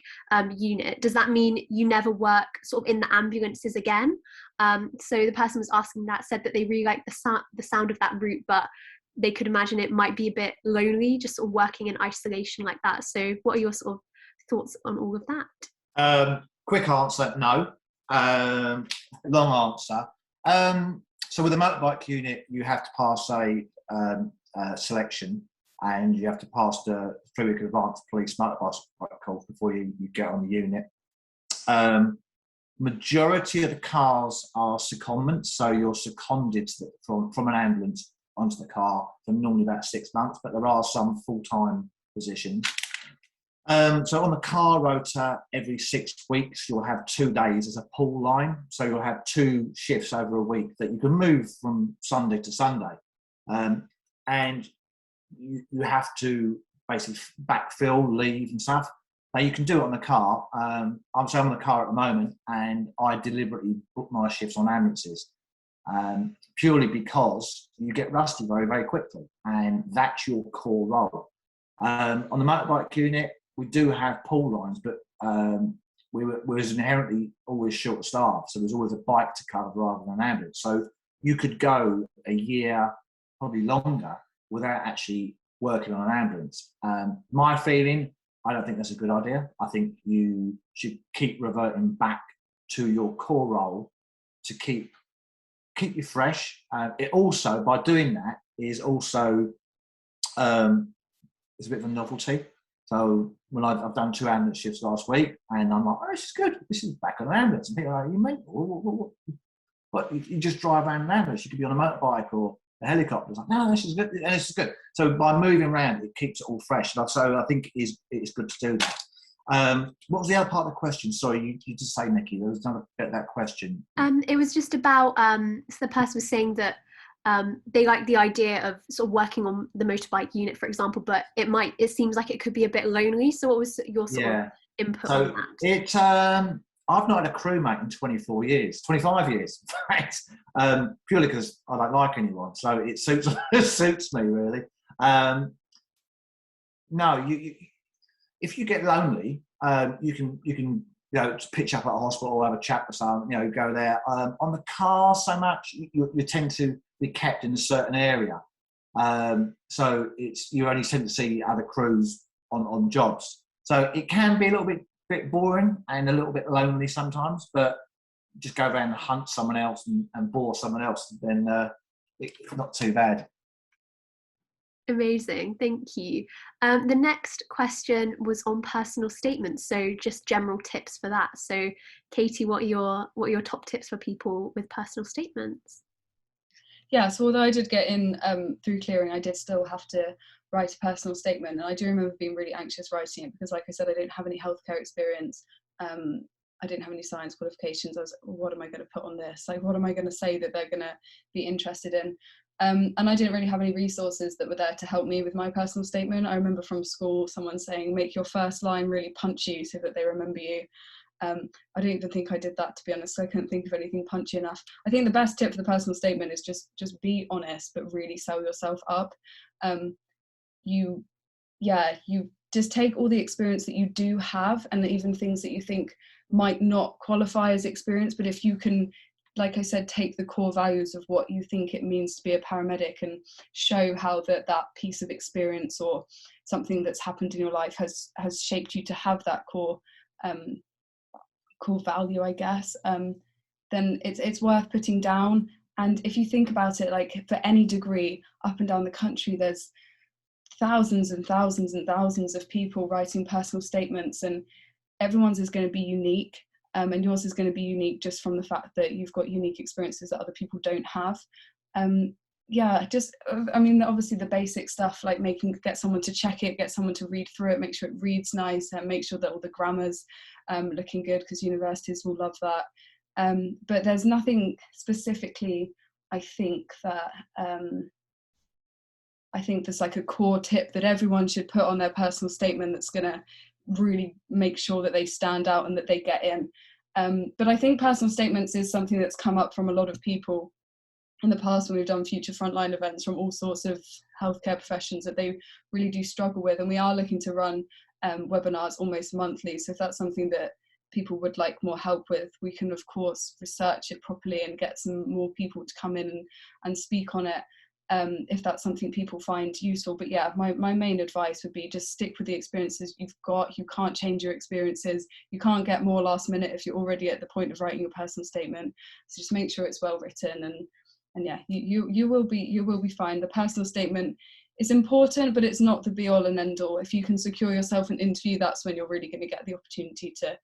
unit, does that mean you never work sort of in the ambulances again? So the person was asking that said that they really like the sound of that route, but they could imagine it might be a bit lonely just sort of working in isolation like that. So what are your sort of thoughts on all of that? Quick answer, no. Long answer. So with a motorbike unit, you have to pass a selection, and you have to pass the 3-week advanced police motorbike course before you get on the unit. Majority of the cars are secondments, so you're seconded from an ambulance onto the car for normally about 6 months, but there are some full-time positions. So on the car rota, every 6 weeks, you'll have 2 days as a pool line. So you'll have 2 shifts over a week that you can move from Sunday to Sunday. And you have to basically backfill, leave and stuff. Now you can do it on the car. I'm on the car at the moment, and I deliberately book my shifts on ambulances, purely because you get rusty very, very quickly. And that's your core role. On the motorbike unit, we do have pool lines, but we were inherently always short staffed, so there's always a bike to cover rather than an ambulance. So you could go a year, probably longer, without actually working on an ambulance. My feeling, I don't think that's a good idea. I think you should keep reverting back to your core role to keep you fresh. It also, by doing that, is also it's a bit of a novelty. So when I've done 2 ambulance shifts last week, and I'm like, oh, this is good. This is back on an ambulance. And people are like, you mental? What? You just drive around an ambulance. You could be on a motorbike or a helicopter. It's like, no, this is good. And this is good. So by moving around, it keeps it all fresh. So I think it's good to do that. What was the other part of the question? Sorry, you just say, Nikki. There was another bit of that question. It was just about so the person was saying that they like the idea of sort of working on the motorbike unit, for example, but it seems like it could be a bit lonely. So what was your sort of input on that? I've not had a crewmate in 25 years, in fact, purely because I don't like anyone. So it suits me really. No, you if you get lonely, you can pitch up at a hospital or have a chat with someone, go there. On the car, so much you tend to be kept in a certain area, so you only tend to see other crews on jobs. So it can be a little bit boring and a little bit lonely sometimes. But just go around and hunt someone else and bore someone else, then it's not too bad. Amazing, thank you. The next question was on personal statements, so just general tips for that. So Katie, what are your top tips for people with personal statements? Yeah, so although I did get in through clearing, I did still have to write a personal statement, and I do remember being really anxious writing it because, like I said, I didn't have any healthcare experience. I didn't have any science qualifications. I was, what am I going to put on this? Like, what am I going to say that they're going to be interested in? And I didn't really have any resources that were there to help me with my personal statement. I remember from school someone saying, make your first line really punchy so that they remember you. I don't even think I did that, to be honest. I couldn't think of anything punchy enough. I think the best tip for the personal statement is just be honest, but really sell yourself up. You just take all the experience that you do have, and even things that you think might not qualify as experience, but if you can, like I said, take the core values of what you think it means to be a paramedic and show how that piece of experience or something that's happened in your life has shaped you to have that core core value, I guess, then it's worth putting down. And if you think about it, like for any degree up and down the country, there's thousands and thousands and thousands of people writing personal statements, and everyone's is going to be unique, and yours is going to be unique just from the fact that you've got unique experiences that other people don't have. Yeah, just, I mean, obviously the basic stuff like get someone to check it, get someone to read through it, make sure it reads nice, and make sure that all the grammar's looking good, because universities will love that. But there's nothing specifically, I think there's like a core tip that everyone should put on their personal statement that's going to really make sure that they stand out and that they get in. But I think personal statements is something that's come up from a lot of people in the past when we've done future frontline events from all sorts of healthcare professions that they really do struggle with. And we are looking to run webinars almost monthly. So if that's something that people would like more help with, we can of course research it properly and get some more people to come in and speak on it, if that's something people find useful. But yeah, my main advice would be just stick with the experiences you've got. You can't change your experiences. You can't get more last minute if you're already at the point of writing your personal statement. So just make sure it's well written, and yeah, you will be fine. The personal statement is important, but it's not the be all and end all. If you can secure yourself an interview, that's when you're really going to get the opportunity to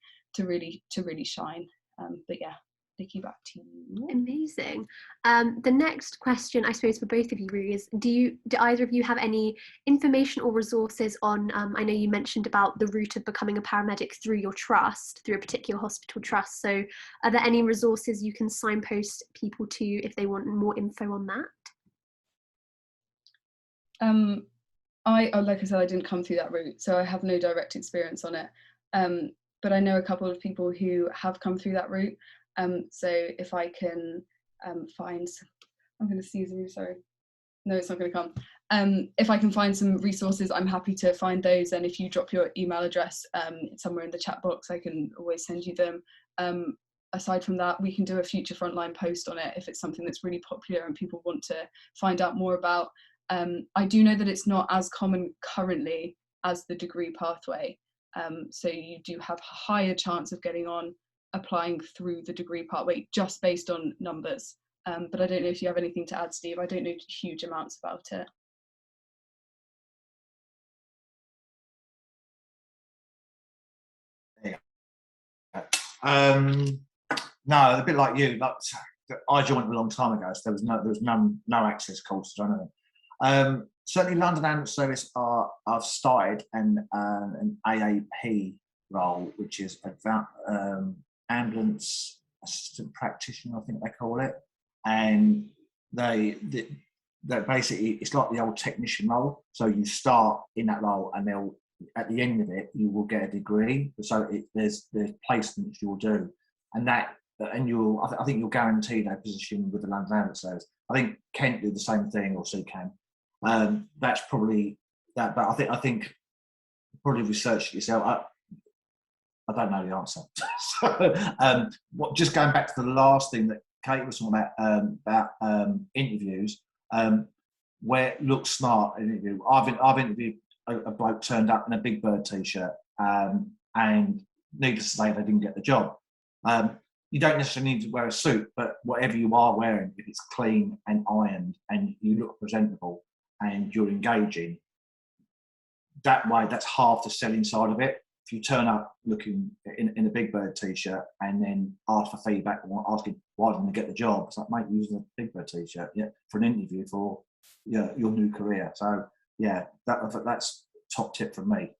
really shine. But yeah, Nikki, back to you. Amazing. The next question, I suppose, for both of you really is, do either of you have any information or resources on, I know you mentioned about the route of becoming a paramedic through your trust, through a particular hospital trust. So are there any resources you can signpost people to if they want more info on that? Like I said, I didn't come through that route, so I have no direct experience on it. But I know a couple of people who have come through that route. So if I can find, I'm going to sneeze at you, sorry. No, it's not going to come. If I can find some resources, I'm happy to find those. And if you drop your email address somewhere in the chat box, I can always send you them. Aside from that, we can do a future frontline post on it if it's something that's really popular and people want to find out more about. I do know that it's not as common currently as the degree pathway. So you do have a higher chance of getting on applying through the degree pathway just based on numbers. But I don't know if you have anything to add, Steve. I don't know huge amounts about it. No, a bit like you. Like, I joined a long time ago, so there was no access courses or anything. Certainly, London Ambulance Service I've started an AAP role, which is ambulance assistant practitioner, I think they call it, and they basically, it's like the old technician role. So you start in that role, and they'll, at the end of it, you will get a degree. So there's placements you'll do, and I think you're guaranteed a position with the London Ambulance Service. I think Kent do the same thing, or CCAM. That's probably that, but I think probably research it yourself. I don't know the answer. So, just going back to the last thing that Kate was talking about interviews, where it looks smart in interview. I've interviewed a bloke turned up in a Big Bird t-shirt, and needless to say, they didn't get the job. You don't necessarily need to wear a suit, but whatever you are wearing, if it's clean and ironed and you look presentable and you're engaging, that way, that's half the selling side of it. If you turn up looking in a Big Bird t-shirt and then ask for feedback or asking why didn't they get the job, it's like, mate, you're using a Big Bird t-shirt, yeah, for an interview for your new career. So yeah, that's top tip from me.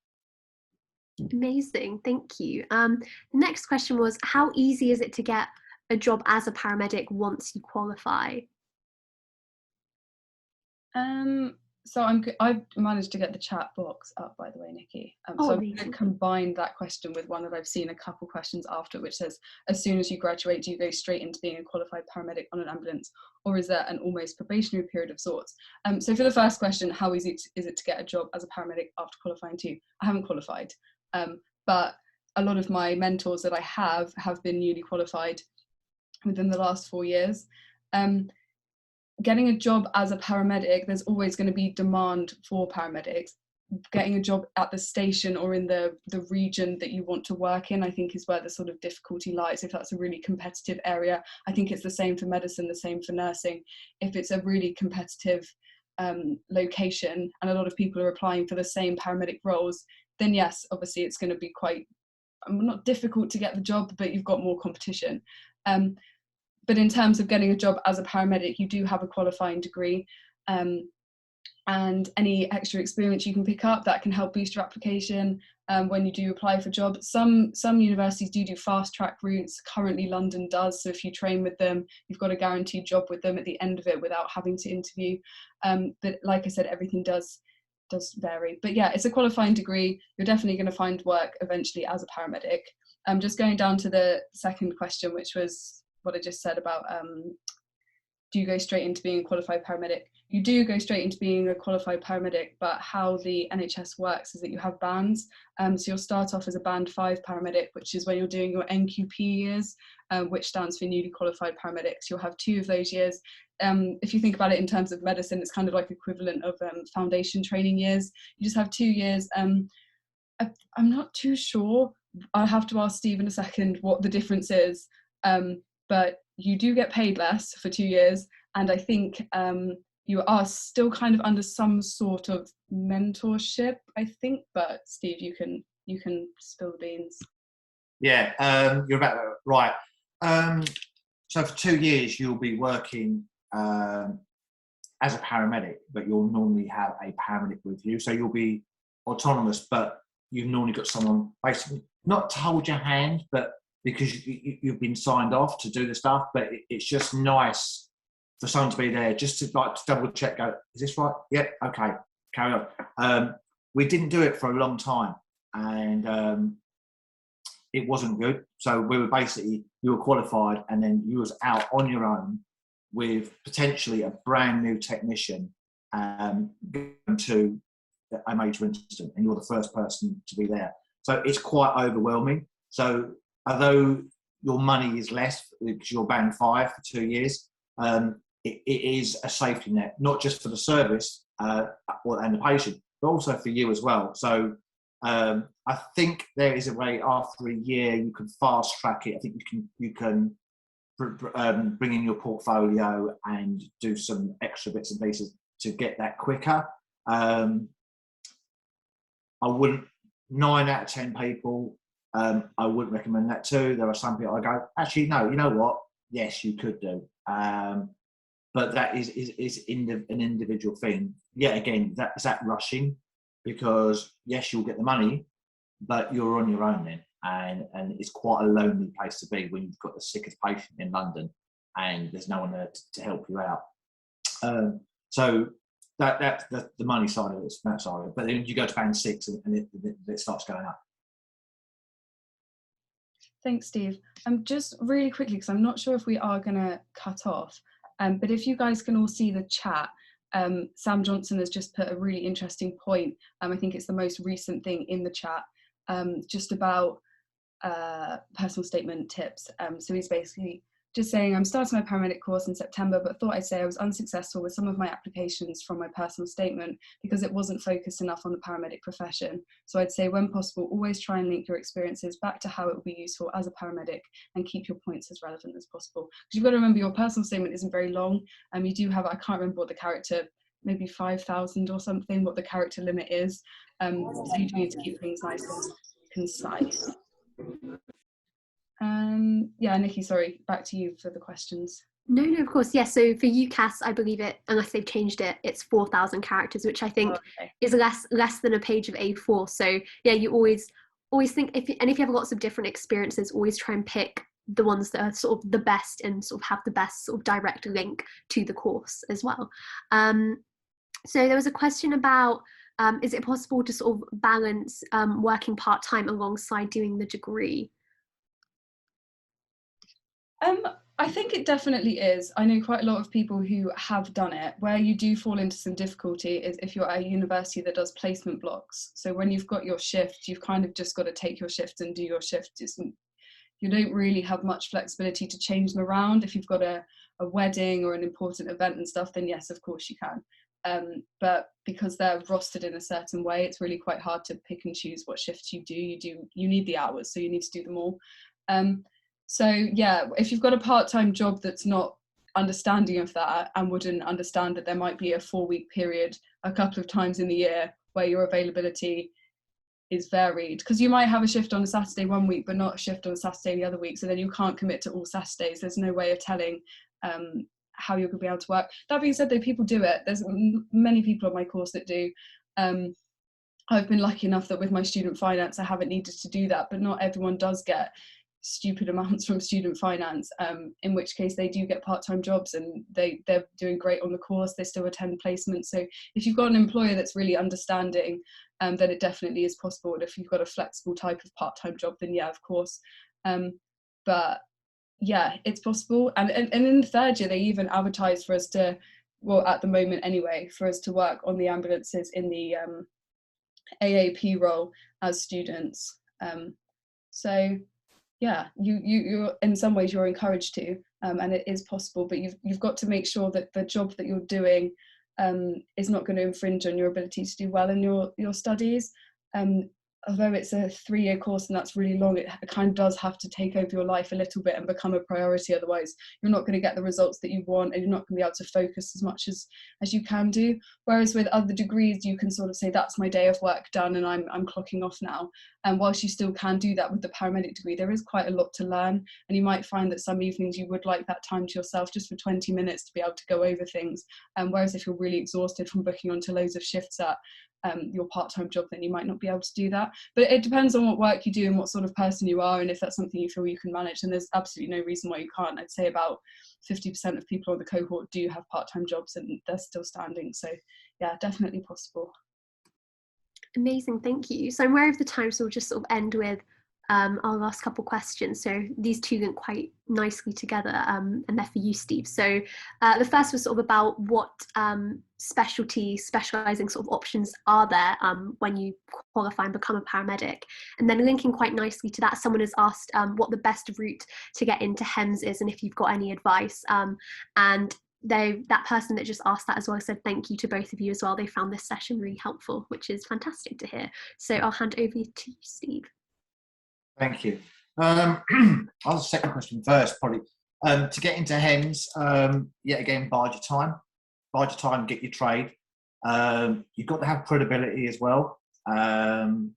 Amazing, thank you. The next question was, how easy is it to get a job as a paramedic once you qualify? So I've managed to get the chat box up, by the way, Nikki. So I'm going to combine that question with one that I've seen a couple questions after, which says, as soon as you graduate, do you go straight into being a qualified paramedic on an ambulance, or is there an almost probationary period of sorts? So for the first question, how easy is it to get a job as a paramedic after qualifying too? I haven't qualified, but a lot of my mentors that I have been newly qualified within the last 4 years. Getting a job as a paramedic, there's always going to be demand for paramedics. getting a job at the station or in the region that you want to work in, I think, is where the sort of difficulty lies. If that's a really competitive area, I think it's the same for medicine, the same for nursing. If it's a really competitive location and a lot of people are applying for the same paramedic roles, then yes, obviously it's going to be quite, not difficult to get the job, but you've got more competition. But in terms of getting a job as a paramedic, you do have a qualifying degree, and any extra experience you can pick up that can help boost your application when you do apply for jobs. Some universities do fast track routes. Currently London does, so if you train with them, you've got a guaranteed job with them at the end of it without having to interview. But like I said, everything does vary. But yeah, it's a qualifying degree. You're definitely going to find work eventually as a paramedic. Just going down to the second question, which was what I just said about do you go straight into being a qualified paramedic? You do go straight into being a qualified paramedic, but how the NHS works is that you have bands. So you'll start off as a band 5 paramedic, which is when you're doing your NQP years, which stands for newly qualified paramedics. You'll have 2 of those years. If you think about it in terms of medicine, it's kind of like equivalent of foundation training years. You just have 2 years. I'm not too sure. I'll have to ask Steve in a second what the difference is. But you do get paid less for 2 years, and I think you are still kind of under some sort of mentorship, I think. But Steve, you can spill the beans. Yeah, you're about right. So for 2 years you'll be working as a paramedic, but you'll normally have a paramedic with you. So you'll be autonomous, but you've normally got someone basically not to hold your hand, but because you've been signed off to do the stuff. But it's just nice for someone to be there just to like to double check, go, is this right? Yeah, okay, carry on. We didn't do it for a long time, and it wasn't good. So we were basically, you were qualified and then you was out on your own with potentially a brand new technician going to a major incident, and you're the first person to be there. So it's quite overwhelming. So although your money is less because you're band 5 for 2 years, it is a safety net, not just for the service and the patient, but also for you as well. So I think there is a way after a year you can fast track it. I think you can bring in your portfolio and do some extra bits and pieces to get that quicker. I wouldn't, 9 out of 10 people, I wouldn't recommend that too. There are some people I go, actually, no, you know what? Yes, you could do. But that is an individual thing. Yeah, again, that's that rushing, because yes, you'll get the money, but you're on your own then. And it's quite a lonely place to be when you've got the sickest patient in London and there's no one there to help you out. So that's the money side of it, that side of it. But then you go to band 6 and it starts going up. Thanks, Steve. Just really quickly, because I'm not sure if we are going to cut off, but if you guys can all see the chat, Sam Johnson has just put a really interesting point. I think it's the most recent thing in the chat, just about personal statement tips. So he's basically just saying, I'm starting my paramedic course in September, but thought I'd say I was unsuccessful with some of my applications from my personal statement because it wasn't focused enough on the paramedic profession. So I'd say, when possible, always try and link your experiences back to how it will be useful as a paramedic and keep your points as relevant as possible. Because you've got to remember, your personal statement isn't very long. You do have, I can't remember what the character, maybe 5,000 or something, what the character limit is. So you do need to keep things nice and concise. Yeah, Nikki, sorry, back to you for the questions. No, of course, yes. So for UCAS, I believe it, unless they've changed it, it's 4,000 characters, which I think is less than a page of A4. So yeah, you always think, if you have lots of different experiences, always try and pick the ones that are sort of the best and sort of have the best sort of direct link to the course as well. So there was a question about, is it possible to sort of balance working part-time alongside doing the degree? I think it definitely is. I know quite a lot of people who have done it. Where you do fall into some difficulty is if you're at a university that does placement blocks. So when you've got your shift, you've kind of just got to take your shift and do your shift. You don't really have much flexibility to change them around. If you've got a wedding or an important event and stuff, then yes, of course you can. but because they're rostered in a certain way, it's really quite hard to pick and choose what shifts you do. You need the hours, so you need to do them all. So yeah, if you've got a part-time job that's not understanding of that and wouldn't understand that there might be a 4-week period a couple of times in the year where your availability is varied, because you might have a shift on a Saturday one week but not a shift on a Saturday the other week, so then you can't commit to all Saturdays. There's no way of telling how you're going to be able to work. That being said, though, people do it. There's many people on my course that do. I've been lucky enough that with my student finance I haven't needed to do that, but not everyone does get stupid amounts from student finance, in which case they do get part-time jobs, and they're doing great on the course. They still attend placements. So if you've got an employer that's really understanding, then it definitely is possible. And if you've got a flexible type of part-time job, then yeah, of course. But yeah, it's possible. And in the third year they even advertise for us to, well, at the moment anyway, for us to work on the ambulances in the AAP role as students. So yeah, you're in some ways you're encouraged to, and it is possible, but you've got to make sure that the job that you're doing is not going to infringe on your ability to do well in your studies. Although it's a 3-year course and that's really long, it kind of does have to take over your life a little bit and become a priority. Otherwise, you're not going to get the results that you want, and you're not going to be able to focus as much as you can do. Whereas with other degrees, you can sort of say, that's my day of work done and I'm clocking off now. And whilst you still can do that with the paramedic degree, there is quite a lot to learn. And you might find that some evenings you would like that time to yourself, just for 20 minutes to be able to go over things. Whereas if you're really exhausted from booking onto loads of shifts at your part-time job, then you might not be able to do that. But it depends on what work you do and what sort of person you are, and if that's something you feel you can manage. And there's absolutely no reason why you can't. I'd say about 50% of people on the cohort do have part-time jobs and they're still standing. So yeah, definitely possible. Amazing, thank you. So I'm aware of the time, so we'll just sort of end with our last couple questions. So these two link quite nicely together, and they're for you, Steve. So the first was sort of about what specialising sort of options are there when you qualify and become a paramedic. And then linking quite nicely to that, someone has asked what the best route to get into HEMS is, and if you've got any advice. And that person that just asked that as well said thank you to both of you as well. They found this session really helpful, which is fantastic to hear. So I'll hand over to you, Steve. Thank you. I'll the second question first, probably. To get into HEMS, yet again, bide your time. Bide your time, get your trade. You've got to have credibility as well. The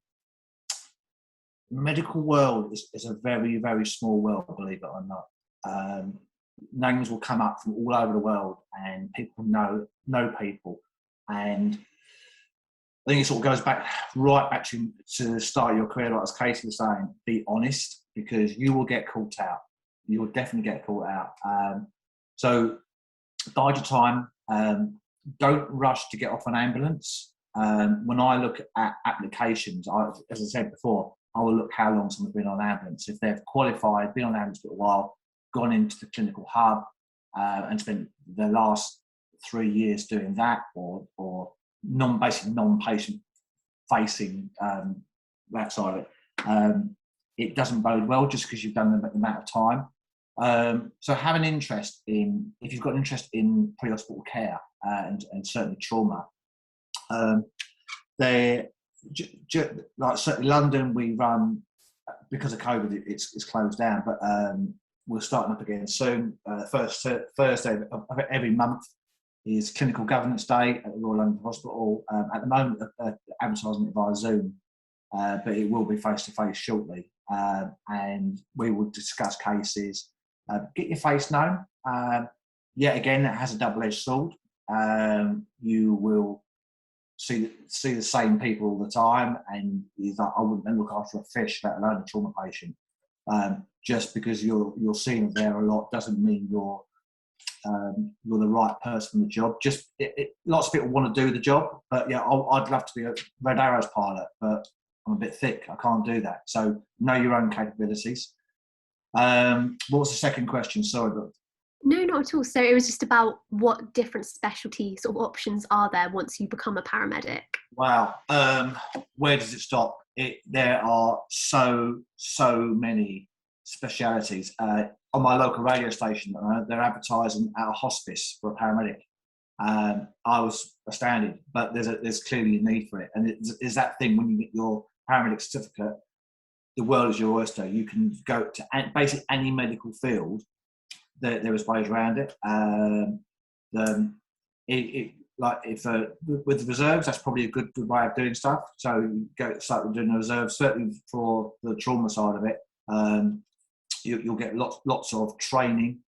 medical world is a very, very small world, believe it or not. Names will come up from all over the world, and people know people. And I think it sort of goes right back to the start of your career, like as Katie was saying, be honest, because you will get caught out. You will definitely get caught out. So bide your time. Don't rush to get off an ambulance. When I look at applications, as I said before, I will look how long someone's been on ambulance. If they've qualified, been on ambulance for a while, gone into the clinical hub and spent the last 3 years doing that, or non-patient facing that side of it, it doesn't bode well just because you've done the amount of time. So have an interest in, if you've got an interest in pre-hospital care and certainly trauma, like certainly London, we run, because of COVID it's closed down, but we're starting up again soon. First Thursday of every month is Clinical Governance Day at the Royal London Hospital. At the moment, advertising it via Zoom, but it will be face-to-face shortly. And we will discuss cases. Get your face known. Yet again, it has a double-edged sword. You will see the same people all the time, and it's like, I wouldn't look after a fish, let alone a trauma patient. Just because you're seen there a lot doesn't mean you're the right person for the job. Just lots of people want to do the job, but yeah, I'd love to be a Red Arrows pilot, but I'm a bit thick. I can't do that. So know your own capabilities. What was the second question? Sorry, but No, not at all. So it was just about what different specialty sort of options are there once you become a paramedic. Wow. Where does it stop? There are so many specialities. On my local radio station, they're advertising at a hospice for a paramedic. I was astounded. But there's clearly a need for it, and it's that thing when you get your paramedic certificate, the world is your oyster. You can go to basically any medical field. There is ways around it. Like if with the reserves, that's probably a good way of doing stuff. So you start doing the reserves, certainly for the trauma side of it. You'll get lots of training,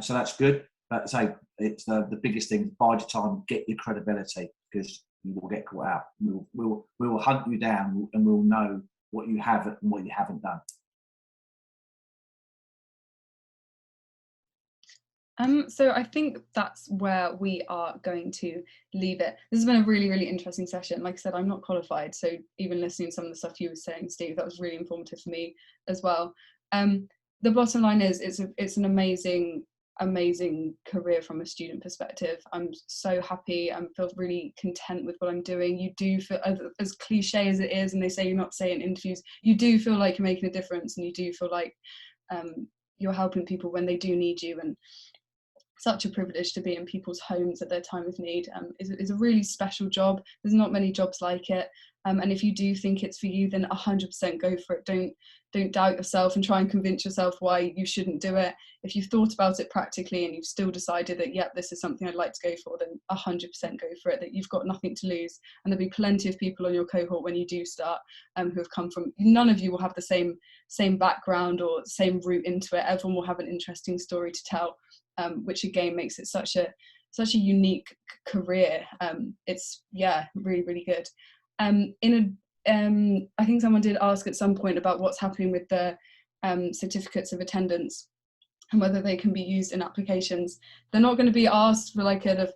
so that's good. But say it's the biggest thing: bide your time, get your credibility, because you will get caught out. We will hunt you down, and we'll know what you have and what you haven't done. So I think that's where we are going to leave it. This has been a really, really interesting session. Like I said, I'm not qualified, so even listening to some of the stuff you were saying, Steve, that was really informative for me as well. The bottom line is it's an amazing career from a student perspective. I'm so happy and feel really content with what I'm doing. You do feel, as cliche as it is, and they say you're not saying in interviews, you do feel like you're making a difference, and you do feel like you're helping people when they do need you. And such a privilege to be in people's homes at their time of need. Is a really special job. There's not many jobs like it. And if you do think it's for you, then 100% go for it. Don't doubt yourself and try and convince yourself why you shouldn't do it. If you've thought about it practically and you've still decided that, yeah, this is something I'd like to go for, then 100% go for it, that you've got nothing to lose. And there'll be plenty of people on your cohort when you do start who have come from, none of you will have the same background or same route into it. Everyone will have an interesting story to tell, which again makes it such a unique career. It's, yeah, really, really good. I think someone did ask at some point about what's happening with the certificates of attendance and whether they can be used in applications. They're not going to be asked for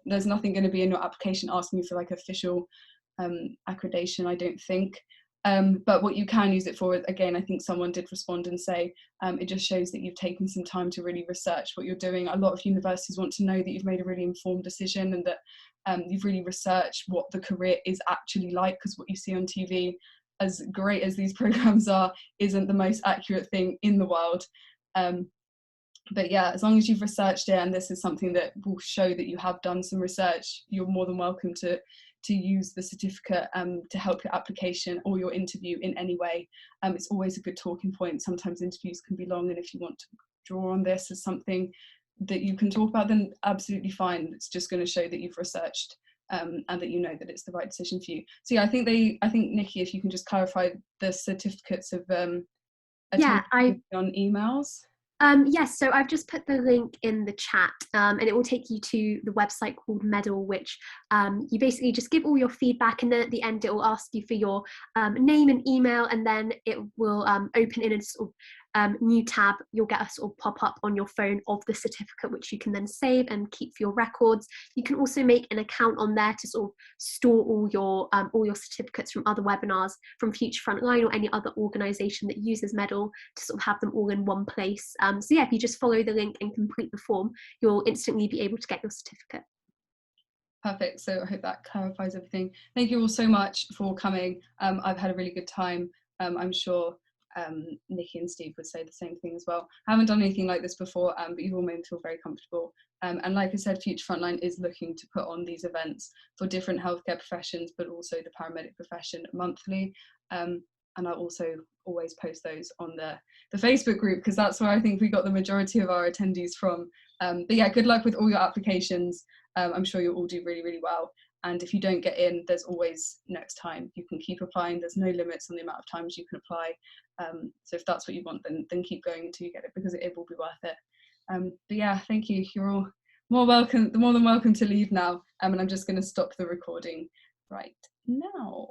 there's nothing going to be in your application asking you for like official accreditation, I don't think. But what you can use it for, again, I think someone did respond and say, it just shows that you've taken some time to really research what you're doing. A lot of universities want to know that you've made a really informed decision and that you've really researched what the career is actually like, because what you see on TV, as great as these programs are, isn't the most accurate thing in the world. But yeah, as long as you've researched it and this is something that will show that you have done some research, you're more than welcome to use the certificate to help your application or your interview in any way. It's always a good talking point. Sometimes interviews can be long, and if you want to draw on this as something that you can talk about, then absolutely fine. It's just going to show that you've researched and that you know that it's the right decision for you. So yeah, I think Nikki, if you can just clarify the certificates of on emails. Yes, so I've just put the link in the chat, and it will take you to the website called Medal, which you basically just give all your feedback, and then at the end it will ask you for your name and email, and then it will open in a sort of new tab. You'll get a sort of pop-up on your phone of the certificate, which you can then save and keep for your records. You can also make an account on there to sort of store all your certificates from other webinars from Future Frontline or any other organisation that uses Medal, to sort of have them all in one place. So yeah, if you just follow the link and complete the form, you'll instantly be able to get your certificate. Perfect. So I hope that clarifies everything. Thank you all so much for coming. I've had a really good time. I'm sure Nikki and Steve would say the same thing as well. I haven't done anything like this before, but you've all made me feel very comfortable. And like I said, Future Frontline is looking to put on these events for different healthcare professions, but also the paramedic profession monthly. And I'll also always post those on the Facebook group, because that's where I think we got the majority of our attendees from. But yeah, good luck with all your applications. I'm sure you'll all do really, really well. And if you don't get in, there's always next time. You can keep applying. There's no limits on the amount of times you can apply. So if that's what you want, then keep going until you get it, because it will be worth it. But yeah, thank you. You're all more than welcome to leave now. And I'm just going to stop the recording right now.